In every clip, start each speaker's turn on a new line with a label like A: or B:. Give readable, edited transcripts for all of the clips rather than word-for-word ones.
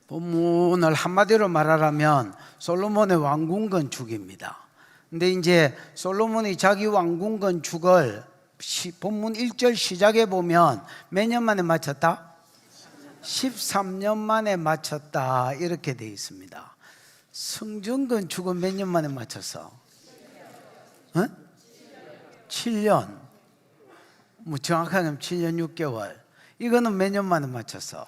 A: 본문을 한마디로 말하자면 솔로몬의 왕궁 건축입니다. 근데 이제 솔로몬이 자기 왕궁 건축을 본문 1절 시작에 보면 몇 년 만에 마쳤다? 13년 만에 마쳤다 이렇게 되어 있습니다. 성전 건축은 몇 년 만에 마쳤어? 7년. 뭐 정확하게 하면 7년 6개월. 이거는 몇 년 만에 마쳤어?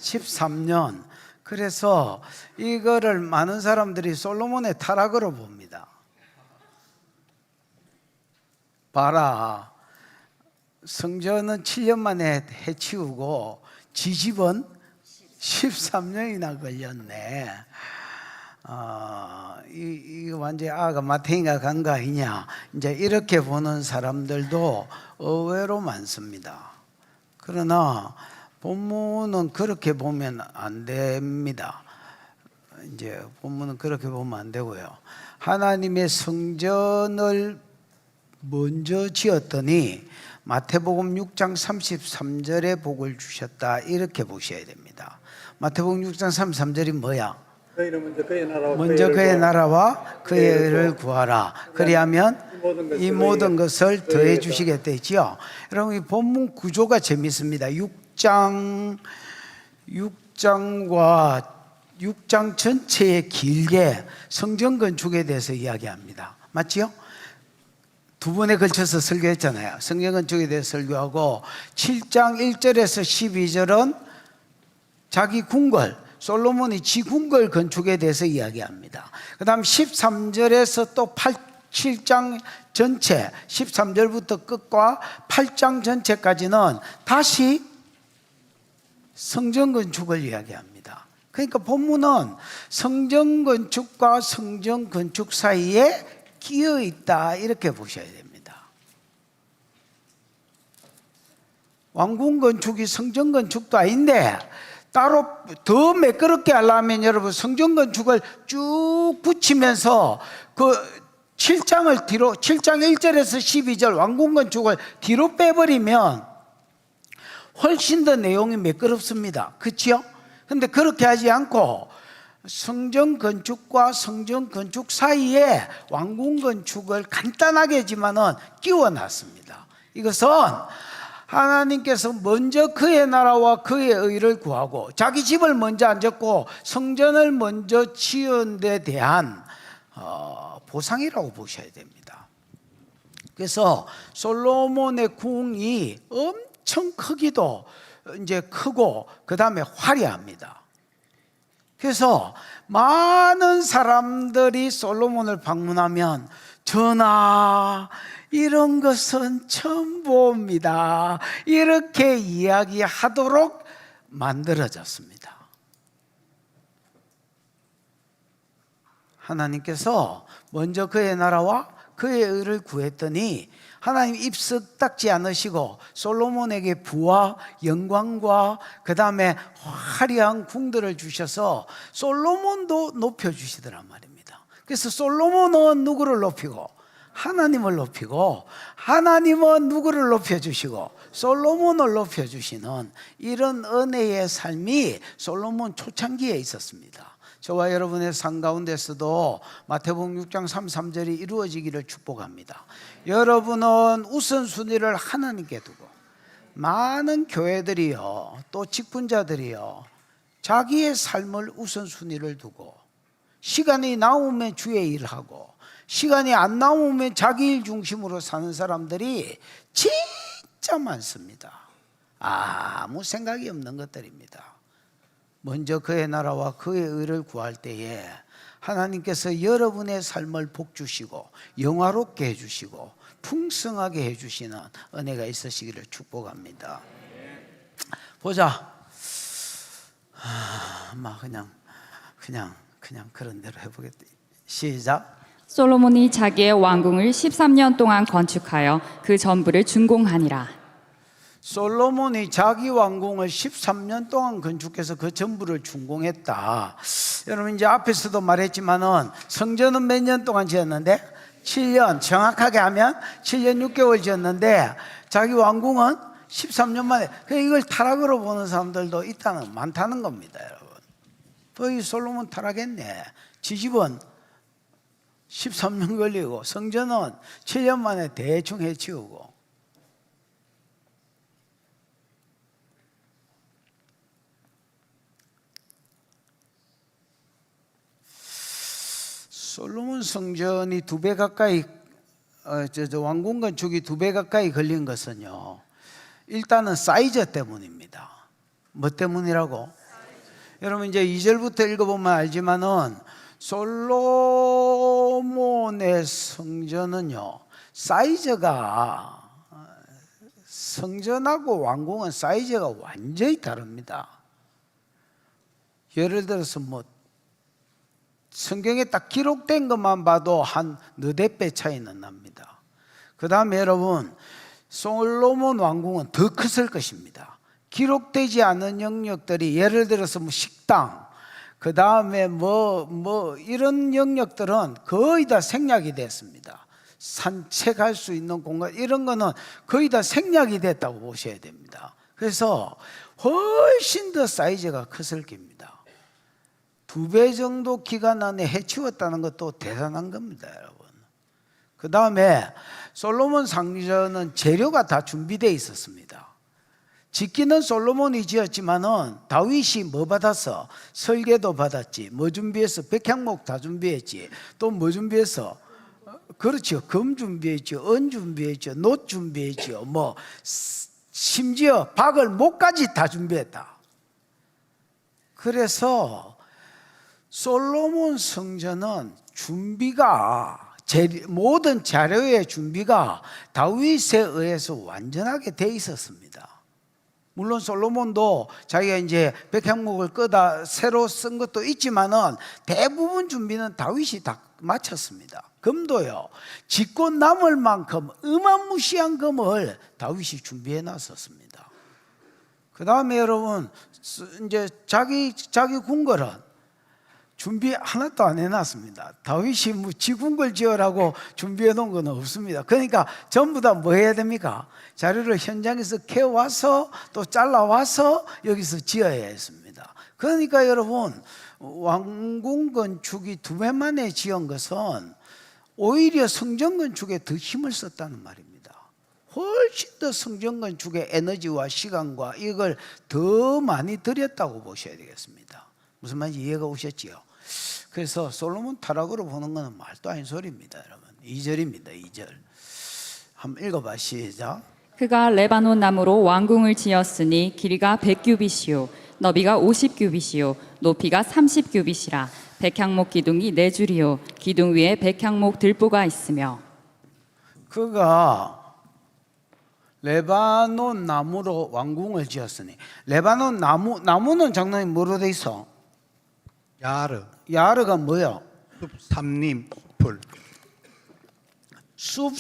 A: 13년. 그래서 이거를 많은 사람들이 솔로몬의 타락으로 봅니다. 봐라, 성전은 7년 만에 해치우고 지집은 13년이나 걸렸네. 이거 완전히 아가 마탱이가 간 거 아니냐, 이제 이렇게 보는 사람들도 의외로 많습니다. 그러나 본문은 그렇게 보면 안 됩니다. 이제 본문은 그렇게 보면 안 되고요. 하나님의 성전을 먼저 지었더니 마태복음 6장 33절에 복을 주셨다 이렇게 보셔야 됩니다. 마태복음 6장 33절이 뭐야? 먼저 그의 나라와 그의 의를 구하라. 그리하면 이 모든 것을 더해 주시겠다 했지요. 여러분, 이 본문 구조가 재밌습니다. 6장 전체에 길게 성전 건축에 대해서 이야기합니다. 맞지요? 두 번에 걸쳐서 설교했잖아요. 성전 건축에 대해서 설교하고 7장 1절에서 12절은 자기 궁궐, 솔로몬이 지 궁궐 건축에 대해서 이야기합니다. 그 다음 13절에서 또 7장 전체 13절부터 끝과 8장 전체까지는 다시 성전 건축을 이야기합니다. 그러니까 본문은 성전 건축과 성전 건축 사이에 끼어 있다 이렇게 보셔야 됩니다. 왕궁 건축이 성전 건축도 아닌데 따로 더 매끄럽게 하려면 여러분 성전 건축을 쭉 붙이면서 그 7장을 뒤로 7장 1절에서 12절 왕궁 건축을 뒤로 빼버리면 훨씬 더 내용이 매끄럽습니다. 그렇죠? 근데 그렇게 하지 않고 성전 건축과 성전 건축 사이에 왕궁 건축을 간단하게지만은 끼워 놨습니다. 이것은 하나님께서 먼저 그의 나라와 그의 의를 구하고 자기 집을 먼저 안 짓고 성전을 먼저 지은 데 대한 보상이라고 보셔야 됩니다. 그래서 솔로몬의 궁이 엄청 크기도 이제 크고 그 다음에 화려합니다. 그래서 많은 사람들이 솔로몬을 방문하면 전하, 이런 것은 처음 봅니다, 이렇게 이야기하도록 만들어졌습니다. 하나님께서 먼저 그의 나라와 그의 의를 구했더니 하나님 입석 닦지 않으시고 솔로몬에게 부와 영광과 그 다음에 화려한 궁들을 주셔서 솔로몬도 높여주시더란 말입니다. 그래서 솔로몬은 누구를 높이고 하나님을 높이고 하나님은 누구를 높여주시고 솔로몬을 높여주시는 이런 은혜의 삶이 솔로몬 초창기에 있었습니다. 저와 여러분의 삶 가운데서도 마태복음 6장 33절이 이루어지기를 축복합니다. 여러분은 우선순위를 하나님께 두고 많은 교회들이요 또 직분자들이요 자기의 삶을 우선순위를 두고 시간이 나오면 주의 일하고 시간이 안 나오면 자기 일 중심으로 사는 사람들이 진짜 많습니다. 아무 생각이 없는 것들입니다. 먼저 그의 나라와 그의 의를 구할 때에 하나님께서 여러분의 삶을 복주시고 영화롭게 해주시고 풍성하게 해주시는 은혜가 있으시기를 축복합니다. 보자. 그냥 그런 대로 해보겠다. 시작.
B: 솔로몬이 자기의 왕궁을 13년 동안 건축하여 그 전부를 준공하니라.
A: 솔로몬이 자기 왕궁을 13년 동안 건축해서 그 전부를 준공했다. 여러분 이제 앞에서도 말했지만은 성전은 몇 년 동안 지었는데 7년, 정확하게 하면 7년 6개월 지었는데 자기 왕궁은 13년 만에. 이걸 타락으로 보는 사람들도 많다는 겁니다, 여러분. 이 솔로몬 타락했네. 지집은 13년 걸리고 성전은 7년 만에 대충 해치우고. 솔로몬 성전이 2배 가까이 왕궁 건축이 2배 가까이 걸린 것은요, 일단은 사이즈 때문입니다. 뭐 때문이라고? 여러분 이제 2절부터 읽어보면 알지만은 솔로몬의 성전은요, 사이즈가 성전하고 왕궁은 사이즈가 완전히 다릅니다. 예를 들어서 뭐 성경에 딱 기록된 것만 봐도 한 너댓 배 차이는 납니다. 그 다음에 여러분, 솔로몬 왕궁은 더 컸을 것입니다. 기록되지 않은 영역들이, 예를 들어서 뭐 식당, 그 다음에 뭐 이런 영역들은 거의 다 생략이 됐습니다. 산책할 수 있는 공간, 이런 거는 거의 다 생략이 됐다고 보셔야 됩니다. 그래서 훨씬 더 사이즈가 컸을 겁니다. 2배 정도 기간 안에 해치웠다는 것도 대단한 겁니다, 여러분. 그 다음에 솔로몬 성전은 재료가 다 준비되어 있었습니다. 짓기는 솔로몬이 지었지만은 다윗이 뭐 받았어? 설계도 받았지. 뭐 준비했어? 백향목 다 준비했지. 또 뭐 준비했어? 그렇죠. 금 준비했죠. 은 준비했죠. 놋 준비했죠. 뭐 심지어 박을 목까지 다 준비했다. 그래서 솔로몬 성전은 준비가, 모든 자료의 준비가 다윗에 의해서 완전하게 돼 있었습니다. 물론 솔로몬도 자기가 이제 백향목을 끄다 새로 쓴 것도 있지만은 대부분 준비는 다윗이 다 마쳤습니다. 금도요, 짓고 남을 만큼 어마무시한 금을 다윗이 준비해 놨었습니다. 그 다음에 여러분, 이제 자기 궁궐은 준비 하나도 안 해놨습니다. 다윗이 뭐 지궁궐 지으라고 준비해 놓은 건 없습니다. 그러니까 전부 다 뭐 해야 됩니까? 자료를 현장에서 캐와서 또 잘라와서 여기서 지어야 했습니다. 그러니까 여러분, 왕궁 건축이 2배 만에 지은 것은 오히려 성전 건축에 더 힘을 썼다는 말입니다. 훨씬 더 성전 건축의 에너지와 시간과 이걸 더 많이 들였다고 보셔야 되겠습니다. 무슨 말인지 이해가 오셨지요? 그래서 솔로몬 타락으로 보는 것은 말도 아닌 소리입니다, 여러분. 2절입니다, 2절. 한번 읽어봐, 시작.
B: 그가 레바논 나무로 왕궁을 지었으니 길이가 100규빗이요 너비가 50규빗이요 높이가 30규빗이라 백향목 기둥이 4줄이요 기둥 위에 백향목 들보가 있으며.
A: 그가 레바논 나무로 왕궁을 지었으니, 레바논 나무는 장난이 뭐로 돼 있어?
C: 야르,
A: 야르가 뭐야?
C: 숲, 삼림, 풀.
A: 숲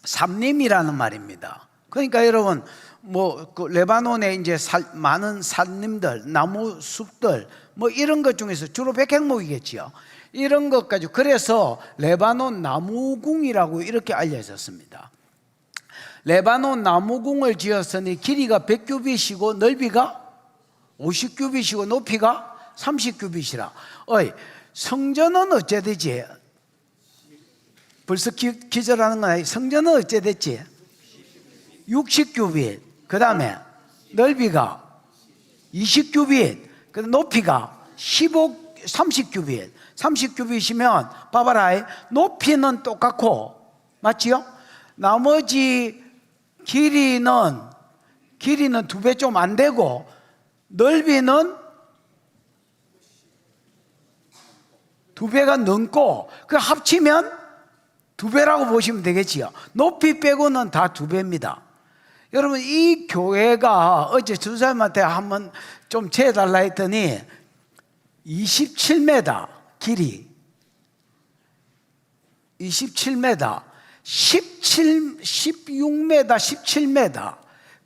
A: 삼림이라는 말입니다. 그러니까 여러분, 뭐 그 레바논에 이제 많은 산림들, 나무 숲들, 뭐 이런 것 중에서 주로 백향목이겠지요. 이런 것 가지고, 그래서 레바논 나무궁이라고 이렇게 알려졌습니다. 레바논 나무궁을 지었으니 길이가 100규빗이고 넓이가 50규빗이고 높이가 30규빗이라. 성전은 어째 되지? 벌써 기절하는 건 아니에요. 성전은 어째 됐지? 60규빗. 그 다음에 넓이가 20규빗. 그 높이가 30규빗. 30규빗이면 봐봐라, 높이는 똑같고, 맞지요? 나머지 길이는 2배 좀 안 되고, 넓이는 2배가 넘고, 그 합치면 2배라고 보시면 되겠지요. 높이 빼고는 다 2배입니다. 여러분, 이 교회가 어제 전사님한테 한번 좀 재달라 했더니 27m 길이 27m 16m 17m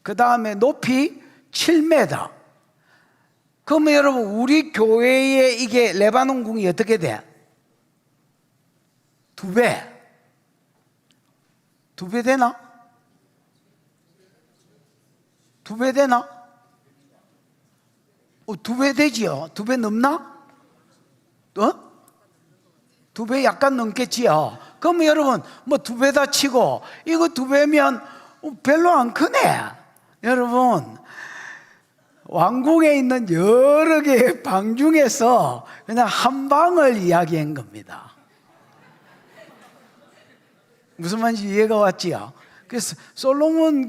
A: 그 다음에 높이 7m. 그러면 여러분, 우리 교회의 이게 레바논 궁이 어떻게 돼? 2배 되나? 2배 되나? 2배 되지요? 2배 넘나? 2배 약간 넘겠지요? 그러면 여러분, 뭐 2배다 치고, 이거 2배면 별로 안 크네. 여러분, 왕궁에 있는 여러 개의 방 중에서 그냥 한 방을 이야기한 겁니다. 무슨 말인지 이해가 왔지요? 그래서 솔로몬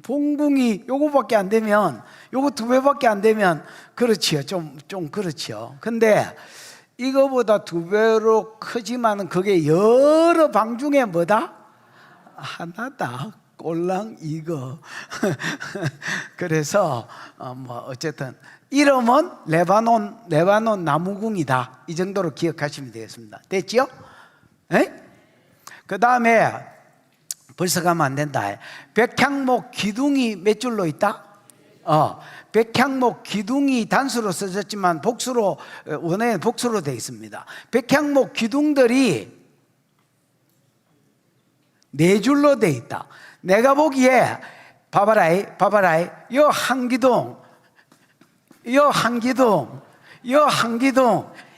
A: 본궁이 요거밖에 안 되면, 요거 2배밖에 안 되면, 그렇지요. 좀 그렇지요. 근데 이거보다 2배로 크지만은 그게 여러 방 중에 뭐다? 하나다. 꼴랑 이거. 그래서 뭐 어쨌든 이름은 레바논 나무궁이다. 이 정도로 기억하시면 되겠습니다. 됐죠? 그 다음에 벌써 가면 안 된다. 백향목 기둥이 몇 줄로 있다? 백향목 기둥이 단수로 써졌지만 복수로, 원어에는 복수로 되어 있습니다. 백향목 기둥들이 4줄로 되어 있다. 내가 보기에 봐봐라. 요 한 기둥,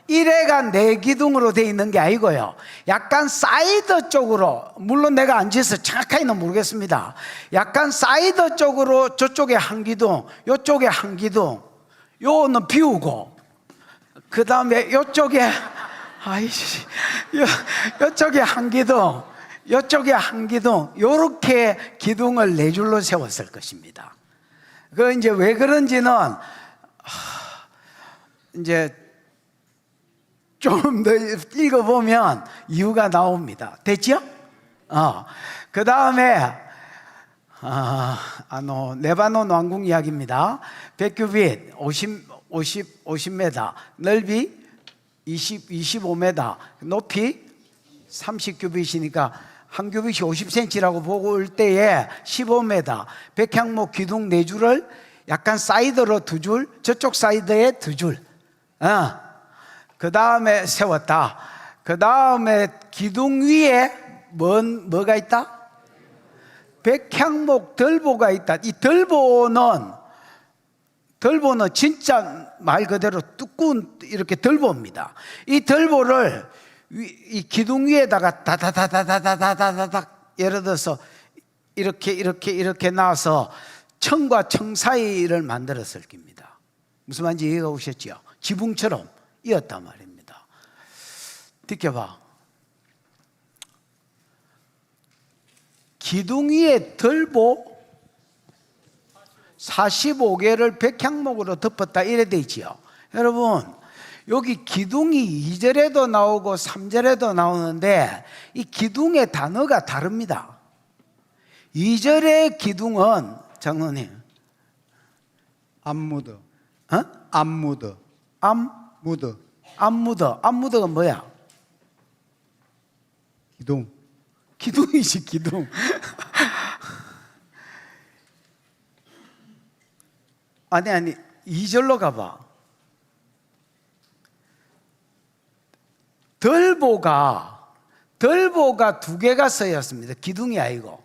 A: 이래가 4기둥으로 되어 있는 게 아니고요. 약간 사이드 쪽으로, 물론 내가 앉아서 정확하게는 모르겠습니다. 약간 사이드 쪽으로 저쪽에 한 기둥, 요쪽에 한 기둥, 요는 비우고, 그 다음에 요쪽에 요쪽에 한 기둥, 요쪽에 한 기둥, 요렇게 기둥을 4줄로 세웠을 것입니다. 그 이제 왜 그런지는 이제 좀 더 읽어보면 이유가 나옵니다. 됐죠? 그 다음에 레바논 왕궁 이야기입니다. 100규빗 50m, 넓이 25m, 높이 30규빗이니까 한 규빗이 50cm라고 보고 올 때에 15m, 백향목 기둥 4줄을 약간 사이드로 2줄, 저쪽 사이드에 2줄, 그 다음에 세웠다. 그 다음에 기둥 위에 뭐가 있다? 백향목 덜보가 있다. 이 덜보는 진짜 말 그대로 두꺼운 이렇게 덜보입니다. 이 덜보를 이 기둥 위에다가 다다다다다다다다닥 예를 들어서 이렇게 놔서 청과 청 사이를 만들었을 겁니다. 무슨 말인지 이해가 오셨죠? 지붕처럼 이었단 말입니다. 느껴봐. 기둥 위에 덜보 45개를 백향목으로 덮었다 이래 돼 있지요. 여러분, 여기 기둥이 2절에도 나오고 3절에도 나오는데 이 기둥의 단어가 다릅니다. 2절의 기둥은 장로님
C: 암무드.
A: 어?
C: 암무드.
A: 무드. 암무드가 뭐야?
C: 기둥.
A: 기둥이지 기둥. 아니 2절로 가봐. 덜보가 2개가 쓰였습니다. 기둥이 아니고.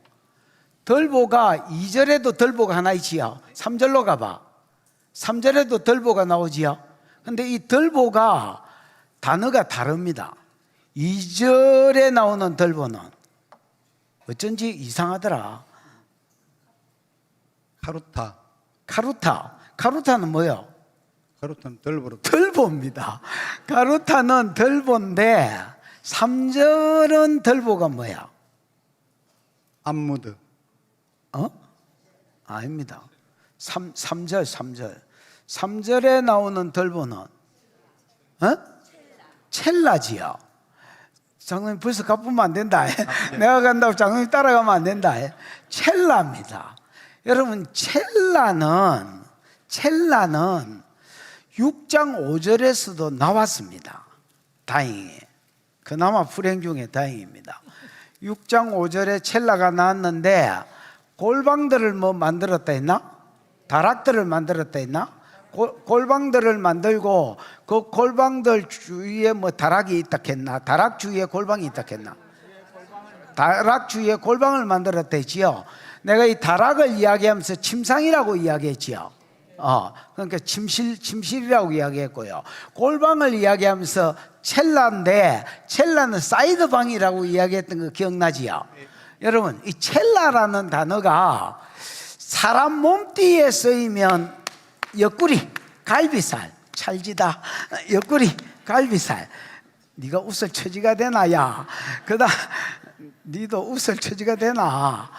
A: 덜보가 2절에도 덜보가 하나 있지요. 3절로 가봐. 3절에도 덜보가 나오지요. 근데 이 덜보가 단어가 다릅니다. 2절에 나오는 덜보는 어쩐지 이상하더라. 카루타는 뭐예요?
C: 가루탄 덜보로.
A: 덜보입니다. 가루타는 덜보인데 3절은 덜보가 뭐야?
C: 암무드.
A: 아닙니다. 3절에 나오는 덜보는 첼라지요. 장로님 벌써 가쁘면 안 된다. 내가 간다고 장로님 따라가면 안 된다. 첼라입니다. 여러분, 첼라는 6장 5절에서도 나왔습니다. 다행히. 그나마 불행 중에 다행입니다. 6장 5절에 첼라가 나왔는데 골방들을 뭐 만들었다 했나? 다락들을 만들었다 했나? 골방들을 만들고 그 골방들 주위에 뭐 다락이 있다 했나? 다락 주위에 골방이 있다 했나? 다락 주위에 골방을 만들었다 했지요. 내가 이 다락을 이야기하면서 침상이라고 이야기했지요. 그러니까 침실이라고 이야기했고요. 골방을 이야기하면서 첼라인데, 첼라는 사이드 방이라고 이야기했던 거 기억나지요? 여러분, 이 첼라라는 단어가 사람 몸띠에 쓰이면 옆구리, 갈비살, 찰지다, 옆구리, 갈비살. 네가 웃을 처지가 되나, 야? 그다음 니도 웃을 처지가 되나?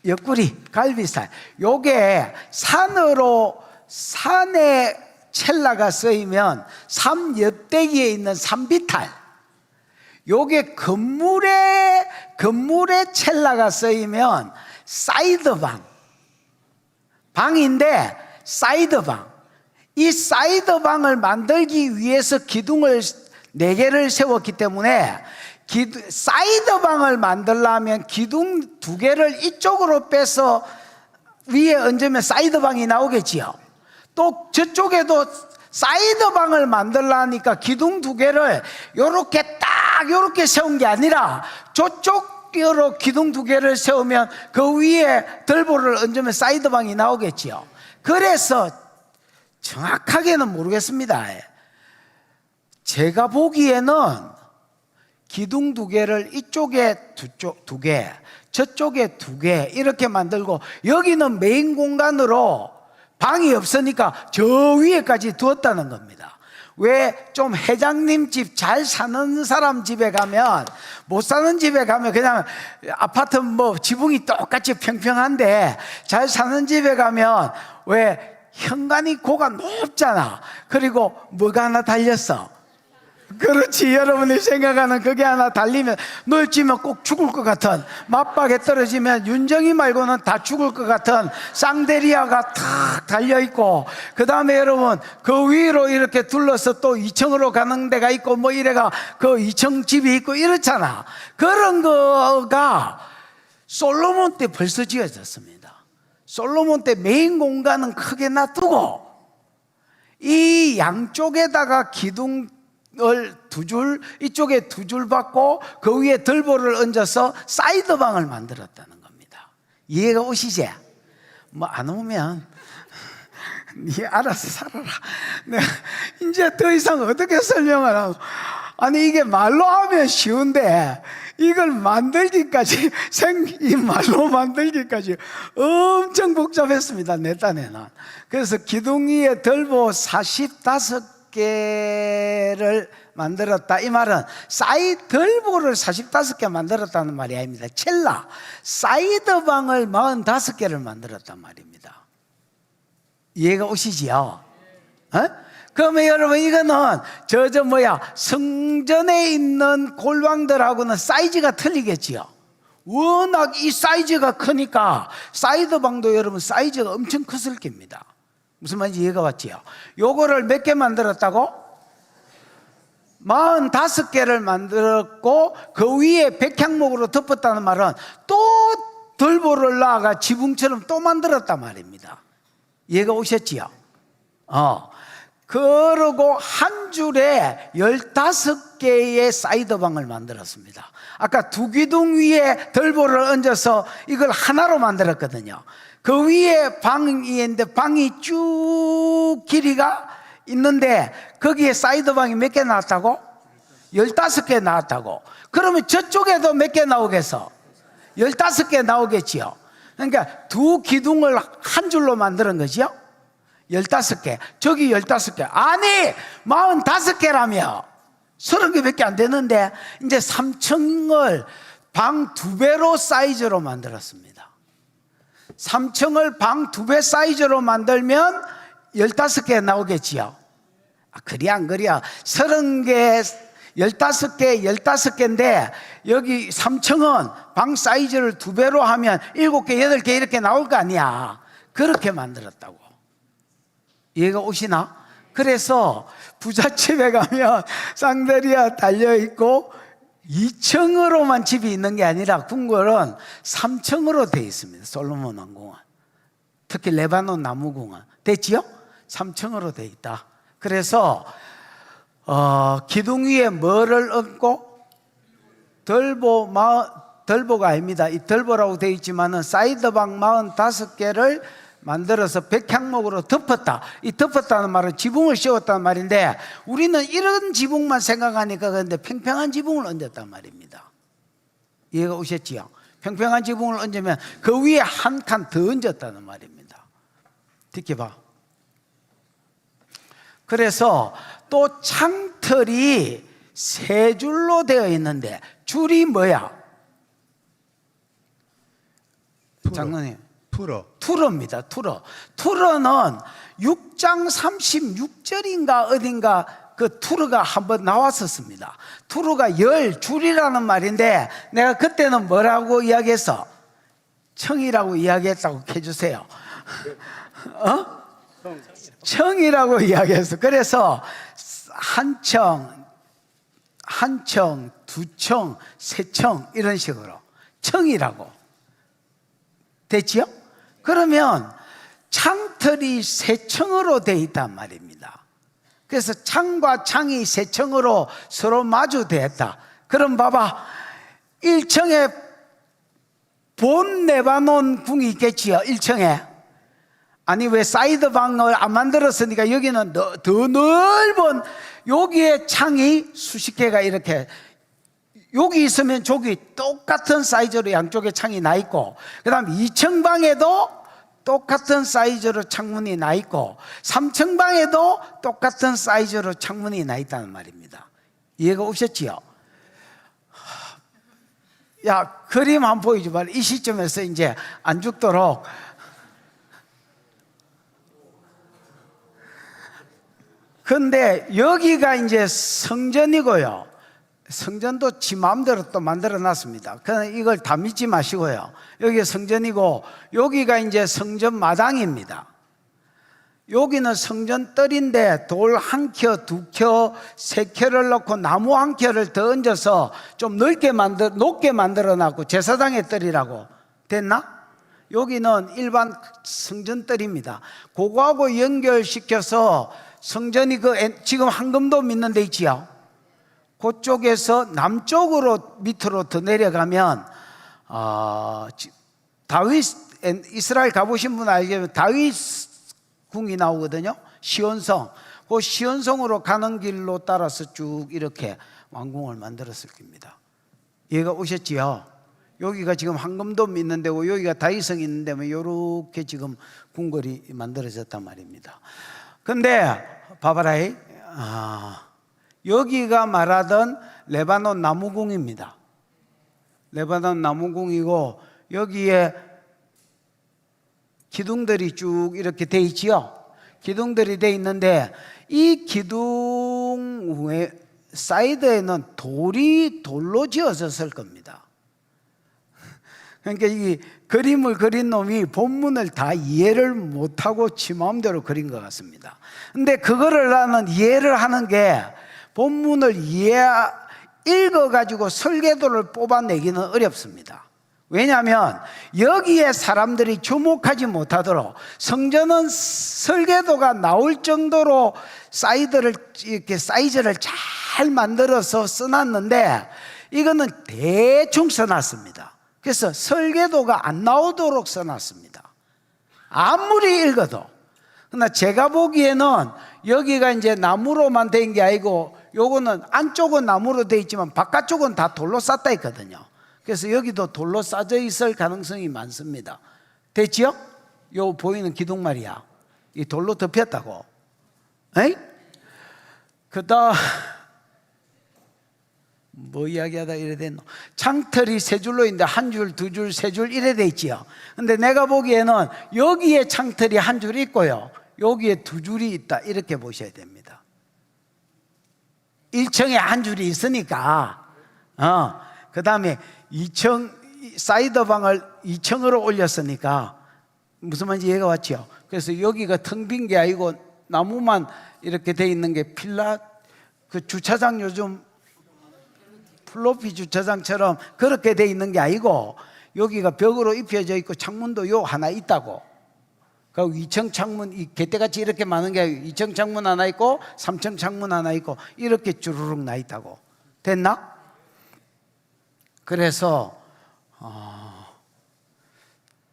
A: 옆구리, 갈비살. 요게 산에 첼라가 쓰이면 산 옆대기에 있는 산비탈. 요게 건물에 첼라가 쓰이면 사이드방. 방인데 사이드방. 이 사이드방을 만들기 위해서 기둥을 4개를 세웠기 때문에 사이드방을 만들려면 기둥 2개를 이쪽으로 빼서 위에 얹으면 사이드방이 나오겠지요. 또 저쪽에도 사이드방을 만들려니까 기둥 2개를 요렇게 세운 게 아니라 저쪽으로 기둥 2개를 세우면 그 위에 덜보를 얹으면 사이드방이 나오겠지요. 그래서 정확하게는 모르겠습니다. 제가 보기에는 기둥 2개를 이쪽에 2개, 저쪽에 2개 이렇게 만들고, 여기는 메인 공간으로 방이 없으니까 저 위에까지 두었다는 겁니다. 왜? 좀 회장님 집 잘 사는 사람 집에 가면, 못 사는 집에 가면 그냥 아파트 뭐 지붕이 똑같이 평평한데, 잘 사는 집에 가면 왜 현관이 고가 높잖아. 그리고 뭐가 하나 달렸어? 그렇지. 여러분이 생각하는 그게 하나 달리면 널찌면 꼭 죽을 것 같은, 맞박에 떨어지면 윤정이 말고는 다 죽을 것 같은 쌍데리아가 탁 달려있고, 그 다음에 여러분 그 위로 이렇게 둘러서 또 2층으로 가는 데가 있고 뭐 이래가 그 2층 집이 있고 이렇잖아. 그런 거가 솔로몬 때 벌써 지어졌습니다. 솔로몬 때 메인 공간은 크게 놔두고 이 양쪽에다가 기둥 을 2줄, 이쪽에 2줄 받고 그 위에 덜보를 얹어서 사이드방을 만들었다는 겁니다. 이해가 오시지? 뭐 안 오면 네 알아서 살아라. 내가 이제 더 이상 어떻게 설명을 하고. 아니 이게 말로 하면 쉬운데 이걸 만들기까지 이 말로 만들기까지 엄청 복잡했습니다, 내 딴에는. 그래서 기둥 위에 덜보 45개를 만들었다. 이 말은 덜보를 45개 만들었다는 말이 아닙니다. 첼라 사이드방을 45개를 만들었단 말입니다. 이해가 오시지요? 그러면 여러분 이거는 성전에 있는 골방들하고는 사이즈가 틀리겠지요. 워낙 이 사이즈가 크니까 사이드방도 여러분 사이즈가 엄청 컸을 겁니다. 무슨 말인지 이해가 왔지요? 요거를 몇 개 만들었다고? 45개를 만들었고 그 위에 백향목으로 덮었다는 말은 또 덜보를 나아가 지붕처럼 또 만들었단 말입니다. 이해가 오셨지요? 그러고 한 줄에 15개의 사이드방을 만들었습니다. 아까 2기둥 위에 덜보를 얹어서 이걸 하나로 만들었거든요. 그 위에 방이 있는데 방이 쭉 길이가 있는데 거기에 사이드방이 몇 개 나왔다고? 15개 나왔다고. 그러면 저쪽에도 몇 개 나오겠어? 15개 나오겠지요. 그러니까 2기둥을 한 줄로 만드는 거지요. 15개, 저기 15개. 아니 45개라며 30개밖에 안 되는데 이제 3층을 방 2배로 사이즈로 만들었습니다. 3층을 방 2배 사이즈로 만들면 15개 나오겠지요. 그리 안 그려? 30개, 15개, 15개인데 여기 3층은 방 사이즈를 2배로 하면 7개, 8개 이렇게 나올 거 아니야. 그렇게 만들었다고. 이해가 오시나? 그래서 부잣집에 가면 쌍데리아 달려있고 2층으로만 집이 있는 게 아니라 궁궐은 3층으로 되어 있습니다. 솔로몬 왕궁은. 특히 레바논 나무궁은. 됐지요? 3층으로 되어 있다. 그래서 기둥 위에 뭐를 얹고? 덜보 덜보가 아닙니다. 이 덜보라고 되어 있지만은 사이드방 45개를 만들어서 백향목으로 덮었다. 이 덮었다는 말은 지붕을 씌웠다는 말인데, 우리는 이런 지붕만 생각하니까 그런데 팽팽한 지붕을 얹었단 말입니다. 이해가 오셨지요? 평평한 지붕을 얹으면 그 위에 한 칸 더 얹었다는 말입니다. 듣게 봐. 그래서 또 창틀이 세 줄로 되어 있는데, 줄이 뭐야? 장로님, 투러입니다. 투러는 6장 36절인가 어딘가 그 투르가 한번 나왔었습니다. 투르가 10줄이라는 말인데, 내가 그때는 뭐라고 이야기했어? 청이라고 이야기했다고 해주세요. 청이라고 이야기했어. 그래서 한 청, 두 청, 세 청 이런 식으로 청이라고 됐지요? 그러면 창틀이 세 층으로 되어 있단 말입니다. 그래서 창과 창이 세 층으로 서로 마주되었다. 그럼 봐봐, 1층에 본 레바논 궁이 있겠지요. 1층에. 아니 왜 사이드 방을 안 만들었으니까 여기는 더 넓은, 여기에 창이 수십 개가 이렇게, 여기 있으면 저기 똑같은 사이즈로 양쪽에 창이 나 있고, 그 다음 2층 방에도 똑같은 사이즈로 창문이 나 있고, 3층 방에도 똑같은 사이즈로 창문이 나 있다는 말입니다. 이해가 오셨지요? 야, 그림 한번 보여줘봐. 이 시점에서 이제 안 죽도록. 근데 여기가 이제 성전이고요. 성전도 지 마음대로 또 만들어 놨습니다. 그러나 이걸 다 믿지 마시고요. 여기가 성전이고, 여기가 이제 성전 마당입니다. 여기는 성전 뜰인데 돌 한 켜, 두 켜, 세 켜를 넣고 나무 한 켜를 더 얹어서 좀 높게 만들어 놨고, 제사장의 뜰이라고 됐나? 여기는 일반 성전 뜰입니다. 그거하고 연결시켜서 성전이 지금 황금도 믿는 데 있지요. 그쪽에서 남쪽으로 밑으로 더 내려가면 다윗, 이스라엘 가보신 분 알겠지만 다윗 궁이 나오거든요. 시온성. 그 시온성으로 가는 길로 따라서 쭉 이렇게 왕궁을 만들었을 겁니다. 이해가 오셨지요? 여기가 지금 황금돔 있는 데고, 여기가 다윗성이 있는 데면 이렇게 지금 궁궐이 만들어졌단 말입니다. 근데 봐봐라, 여기가 말하던 레바논 나무궁입니다. 레바논 나무궁이고, 여기에 기둥들이 쭉 이렇게 돼 있지요. 기둥들이 돼 있는데, 이 기둥 사이드에는 돌로 지어졌을 겁니다. 그러니까 이 그림을 그린 놈이 본문을 다 이해를 못하고 지 마음대로 그린 것 같습니다. 근데 그거를 나는 이해를 하는 게, 본문을 읽어가지고 설계도를 뽑아내기는 어렵습니다. 왜냐하면 여기에 사람들이 주목하지 못하도록 성전은 설계도가 나올 정도로 이렇게 사이즈를 잘 만들어서 써놨는데, 이거는 대충 써놨습니다. 그래서 설계도가 안 나오도록 써놨습니다. 아무리 읽어도. 그러나 제가 보기에는 여기가 이제 나무로만 된 게 아니고, 요거는 안쪽은 나무로 돼 있지만 바깥쪽은 다 돌로 쌓다 있거든요. 그래서 여기도 돌로 쌓여 있을 가능성이 많습니다. 됐지요? 요 보이는 기둥 말이야, 이 돌로 덮였다고. 에이? 그다음 뭐 이야기하다 이래 됐노? 창틀이 세 줄로 있는데 한 줄, 두 줄, 세 줄 이래 돼 있지요. 근데 내가 보기에는 여기에 창틀이 한 줄 있고요, 여기에 두 줄이 있다, 이렇게 보셔야 됩니다. 1층에 한 줄이 있으니까, 그 다음에 2층 사이드 방을 2층으로 올렸으니까 무슨 말인지 이해가 왔죠? 그래서 여기가 텅 빈 게 아니고 나무만 이렇게 돼 있는 게 그 주차장, 요즘 플로피 주차장처럼 그렇게 돼 있는 게 아니고, 여기가 벽으로 입혀져 있고 창문도 요 하나 있다고. 그 2층 창문, 이 개떼같이 이렇게 많은 게 아니고 2층 창문 하나 있고 3층 창문 하나 있고 이렇게 주르륵 나 있다고. 됐나? 그래서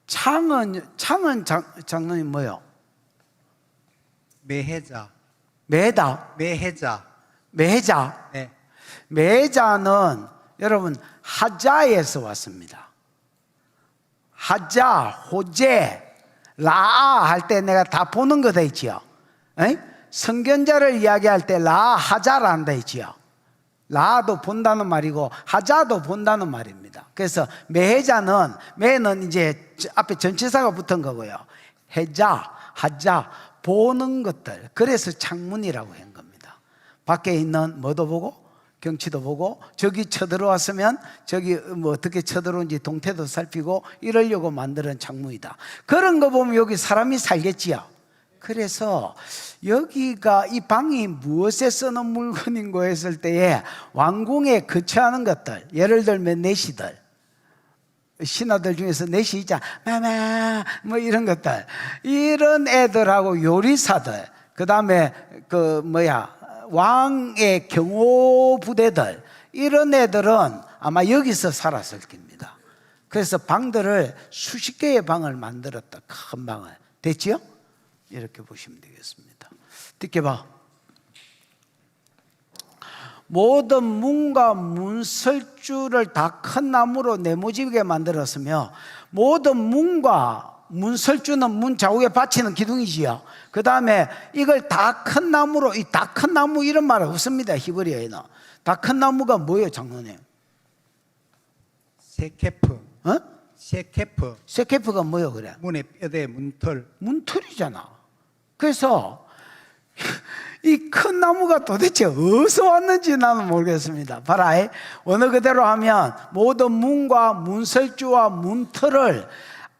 A: 창은 장로님 뭐요?
C: 매해자.
A: 매다,
C: 매해자.
A: 매자.
C: 네.
A: 매자는 여러분 하자에서 왔습니다. 하자, 호재, 라아 할 때 내가 다 보는 거 돼 있지요. 성견자를 이야기할 때 라하자라는 데 있지요. 라도 본다는 말이고 하자도 본다는 말입니다. 그래서 매해자는, 매는 이제 앞에 전치사가 붙은 거고요. 해자, 하자, 보는 것들. 그래서 창문이라고 한 겁니다. 밖에 있는 뭐도 보고 경치도 보고, 저기 쳐들어왔으면 저기 뭐 어떻게 쳐들어온지 동태도 살피고 이러려고 만드는 창문이다. 그런 거 보면 여기 사람이 살겠지요. 그래서 여기가 이 방이 무엇에 쓰는 물건인고 했을 때에 왕궁에 거처하는 것들, 예를 들면 내시들, 신하들 중에서 내시 있잖아, 마마 뭐 이런 것들, 이런 애들하고 요리사들, 그 다음에 왕의 경호 부대들, 이런 애들은 아마 여기서 살았을 겁니다. 그래서 방들을 수십 개의 방을 만들었다. 큰 방을. 됐지요? 이렇게 보시면 되겠습니다. 듣게 봐. 모든 문과 문설주를 다 큰 나무로 네모지게 만들었으며, 모든 문과 문설주는 문 좌우에 받치는 기둥이지요. 그 다음에 이걸 다 큰 나무로, 이 다 큰 나무 이런 말 없습니다. 히브리어에는. 다 큰 나무가 뭐예요, 장로님?
C: 세케프. 세케프.
A: 세케프가 뭐예요, 그래?
C: 문의 뼈대 문틀.
A: 문틀이잖아. 그래서 이 큰 나무가 도대체 어디서 왔는지 나는 모르겠습니다. 봐라, 원어 그대로 하면 모든 문과 문설주와 문틀을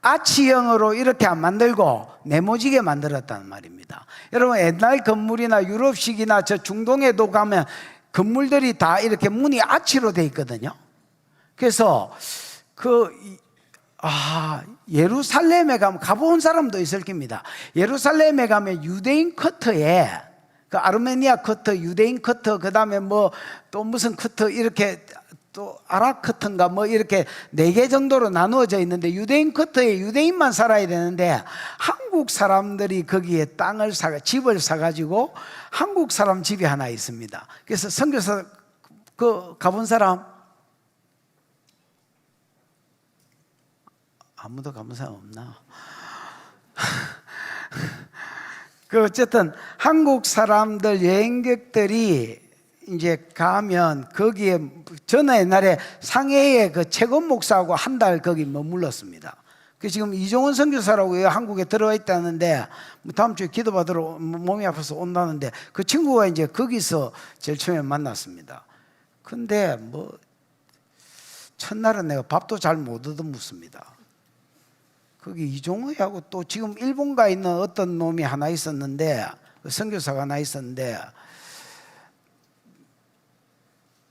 A: 아치형으로 이렇게 안 만들고 네모지게 만들었다는 말입니다. 여러분, 옛날 건물이나 유럽식이나 저 중동에도 가면 건물들이 다 이렇게 문이 아치로 돼 있거든요. 그래서 예루살렘에 가면, 가본 사람도 있을 겁니다. 예루살렘에 가면 유대인 커터에 그 아르메니아 커터, 유대인 커터, 그 다음에 뭐 또 무슨 커터, 이렇게 또 아랍 커터인가 뭐 이렇게 4개 정도로 나누어져 있는데, 유대인 커터에 유대인만 살아야 되는데 한국 사람들이 거기에 집을 사가지고 한국 사람 집이 하나 있습니다. 그래서 선교사 가본 사람? 아무도 가본 사람 없나? 어쨌든 한국 사람들, 여행객들이 이제 가면 거기에, 저는 옛날에 상해에 그 최건 목사하고 한 달 거기 머물렀습니다. 지금 이종원 선교사라고 한국에 들어와 있다는데, 다음 주에 기도받으러 몸이 아파서 온다는데, 그 친구가 이제 거기서 제일 처음에 만났습니다. 근데 첫날은 내가 밥도 잘 못 얻어먹습니다. 거기 이종호하고 또 지금 일본 가 있는 어떤 놈이 하나 있었는데, 선교사가 하나 있었는데,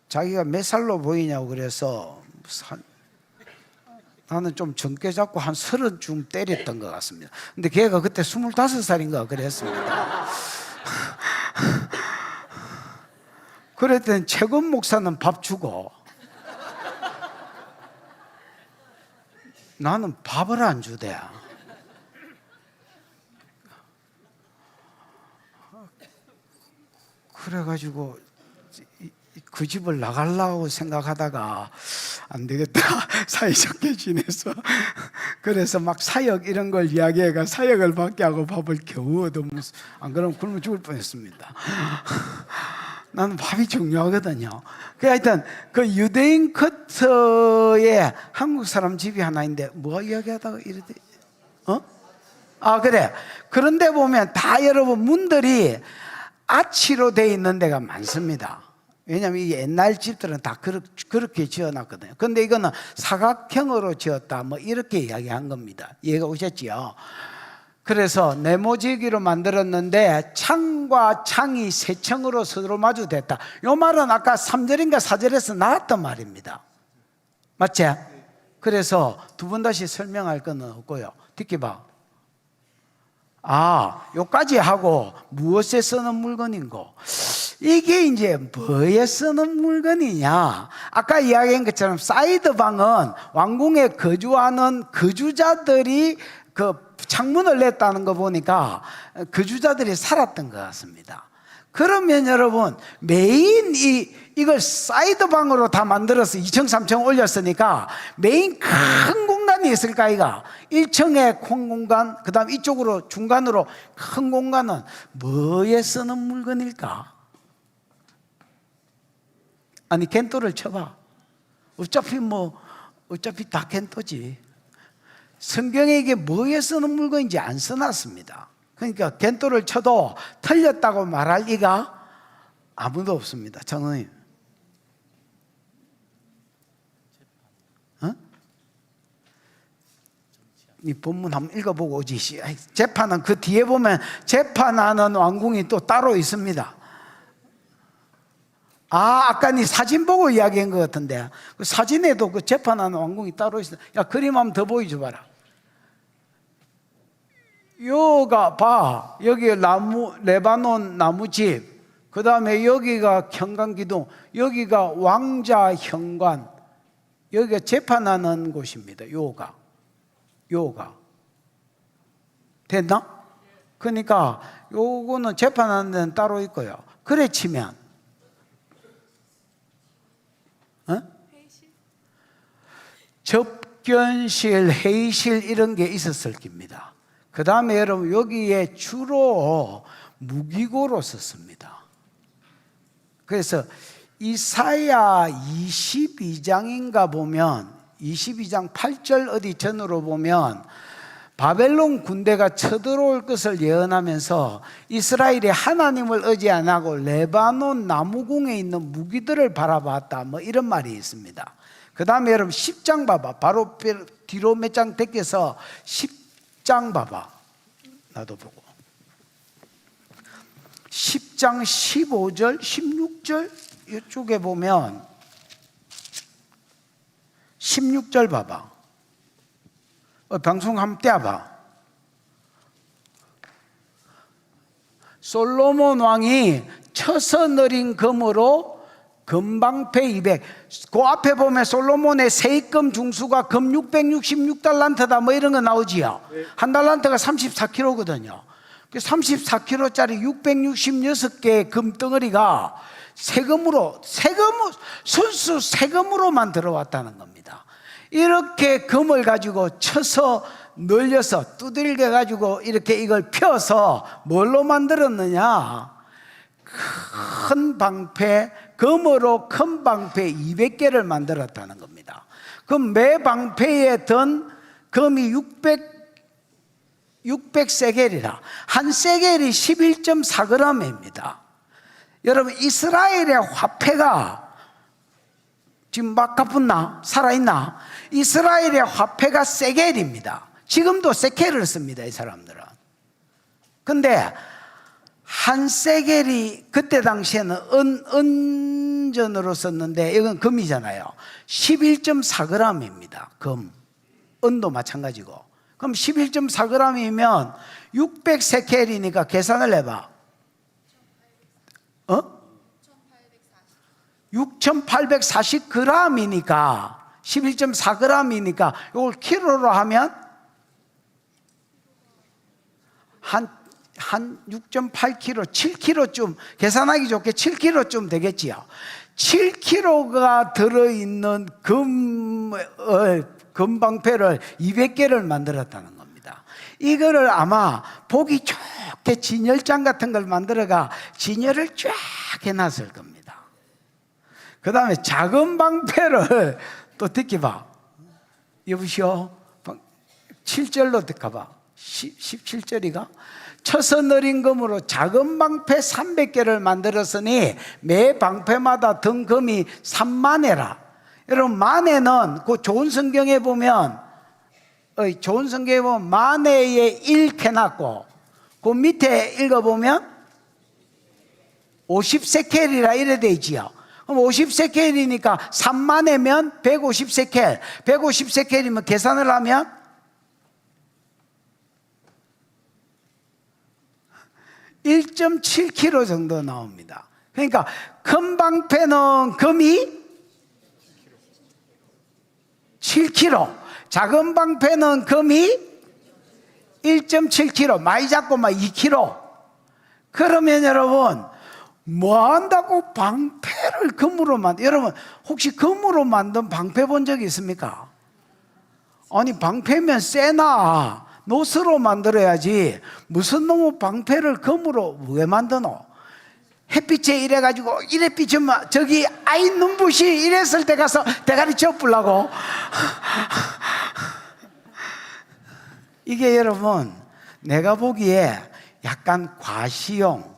A: 자기가 몇 살로 보이냐고 그래서 나는 좀 젊게 잡고 한 30쯤 때렸던 것 같습니다. 근데 걔가 그때 25살인가 그랬습니다. 그랬더니 최건 목사는 밥 주고 나는 밥을 안 주대. 그래가지고 그 집을 나가려고 생각하다가 안 되겠다, 사이좋게 지내서 그래서 막 사역 이런 걸 이야기해가 사역을 받게 하고 밥을 겨우 얻어먹었어. 안 그러면 굶어 죽을 뻔했습니다. 나는 밥이 중요하거든요. 하여튼 그 유대인 커터에 한국 사람 집이 하나 있는데 뭐 이야기하다가 이러대, 그래. 그런데 보면 다 여러분 문들이 아치로 돼 있는 데가 많습니다. 왜냐하면 이 옛날 집들은 다 그렇게 지어놨거든요. 근데 이거는 사각형으로 지었다, 뭐 이렇게 이야기한 겁니다. 이해가 오셨지요? 그래서 네모지기로 만들었는데 창과 창이 세 층으로 서로 마주됐다. 이 말은 아까 3절인가 4절에서 나왔던 말입니다. 맞지? 그래서 두 번 다시 설명할 건 없고요. 듣기 봐. 요까지 하고 무엇에 쓰는 물건인고. 이게 이제 뭐에 쓰는 물건이냐? 아까 이야기한 것처럼 사이드방은 왕궁에 거주하는 거주자들이 그 창문을 냈다는 거 보니까 거주자들이 살았던 것 같습니다. 그러면 여러분, 메인 이걸 사이드방으로 다 만들어서 2층, 3층 올렸으니까 메인 큰 공간이 있을까, 이가? 1층에 큰 공간, 그 다음 이쪽으로 중간으로 큰 공간은 뭐에 쓰는 물건일까? 아니, 겐토를 쳐봐. 어차피 다 겐토지. 성경에 이게 뭐에 쓰는 물건인지 안 써놨습니다. 그러니까 겐토를 쳐도 틀렸다고 말할 리가 아무도 없습니다. 장로님, 이 본문 한번 읽어보고 오지. 재판은 그 뒤에 보면 재판하는 왕궁이 또 따로 있습니다. 아까 네 사진 보고 이야기한 것 같은데, 그 사진에도 그 재판하는 왕궁이 따로 있어. 야, 그림 한번 더 보여줘봐라. 요가 봐, 여기 레바논 나무집, 그 다음에 여기가 현관기둥, 여기가 왕자 현관, 여기가 재판하는 곳입니다. 요가 됐나? 그러니까 요거는 재판하는 데는 따로 있고요. 그래 치면 접견실, 회의실 이런 게 있었을 겁니다. 그 다음에 여러분, 여기에 주로 무기고로 썼습니다. 그래서 이사야 22장인가 보면 22장 8절 어디 전으로 보면 바벨론 군대가 쳐들어올 것을 예언하면서 이스라엘이 하나님을 의지 안 하고 레바논 나무궁에 있는 무기들을 바라봤다, 뭐 이런 말이 있습니다. 그 다음에 여러분 10장 봐봐. 바로 뒤로 몇 장 뺏겨서 10장 봐봐. 나도 보고 10장 15절 16절 이쪽에 보면 16절 봐봐. 방송 한번 떼어봐. 솔로몬 왕이 쳐서 내린 금으로 금방패 200. 그 앞에 보면 솔로몬의 세입금 중수가 금 666달란트다 뭐 이런 거 나오지요. 한 달란트가 34kg거든요. 34kg짜리 666개의 금덩어리가 순수 세금으로만 들어왔다는 겁니다. 이렇게 금을 가지고 쳐서 늘려서 두들겨 가지고 이렇게 이걸 펴서 뭘로 만들었느냐? 큰 방패, 금으로 큰 방패 200개를 만들었다는 겁니다. 그럼 매 방패에 든 금이 600세겔이라 한 세겔이 11.4g입니다. 여러분, 이스라엘의 화폐가 지금 막 갚았나? 살아있나? 이스라엘의 화폐가 세겔입니다. 지금도 세켈을 씁니다, 이 사람들은. 근데 한 세겔이 그때 당시에는 은전으로 썼는데 이건 금이잖아요. 11.4g입니다. 금. 은도 마찬가지고. 그럼 11.4g이면 600세켈이니까 계산을 해봐. 6,840g이니까 11.4g이니까 이걸 키로로 하면 한 6.8kg, 7kg쯤, 계산하기 좋게 7kg쯤 되겠지요. 7kg가 들어있는 금방패를 200개를 만들었다는 겁니다. 이거를 아마 보기 좋게 진열장 같은 걸 만들어가 진열을 쫙 해놨을 겁니다. 그 다음에 작은 방패를 또 듣기봐. 여보시오, 7절로 듣가봐. 17절이가 쳐서 내린 금으로 작은 방패 300개를 만들었으니 매 방패마다 든 금이 3만회라. 여러분, 만회는 그 좋은 성경에 보면 만회에 1 해놨고 그 밑에 읽어보면 50세켈이라 이래 되지요. 그럼 50세켈이니까 3만회면 150세켈, 150세켈이면 계산을 하면 1.7kg 정도 나옵니다. 그러니까 큰 방패는 금이 7kg, 작은 방패는 금이 1.7kg, 많이 잡고 막 2kg. 그러면 여러분, 뭐 한다고 방패를 금으로 여러분, 혹시 금으로 만든 방패 본 적 있습니까? 아니, 방패면 세나 노스로 만들어야지 무슨 놈의 방패를 금으로 왜 만드노? 햇빛에 이래가지고 이래 비추면 저기 아이 눈부시 이랬을 때 가서 대가리 쳐불라고. 이게 여러분, 내가 보기에 약간 과시용.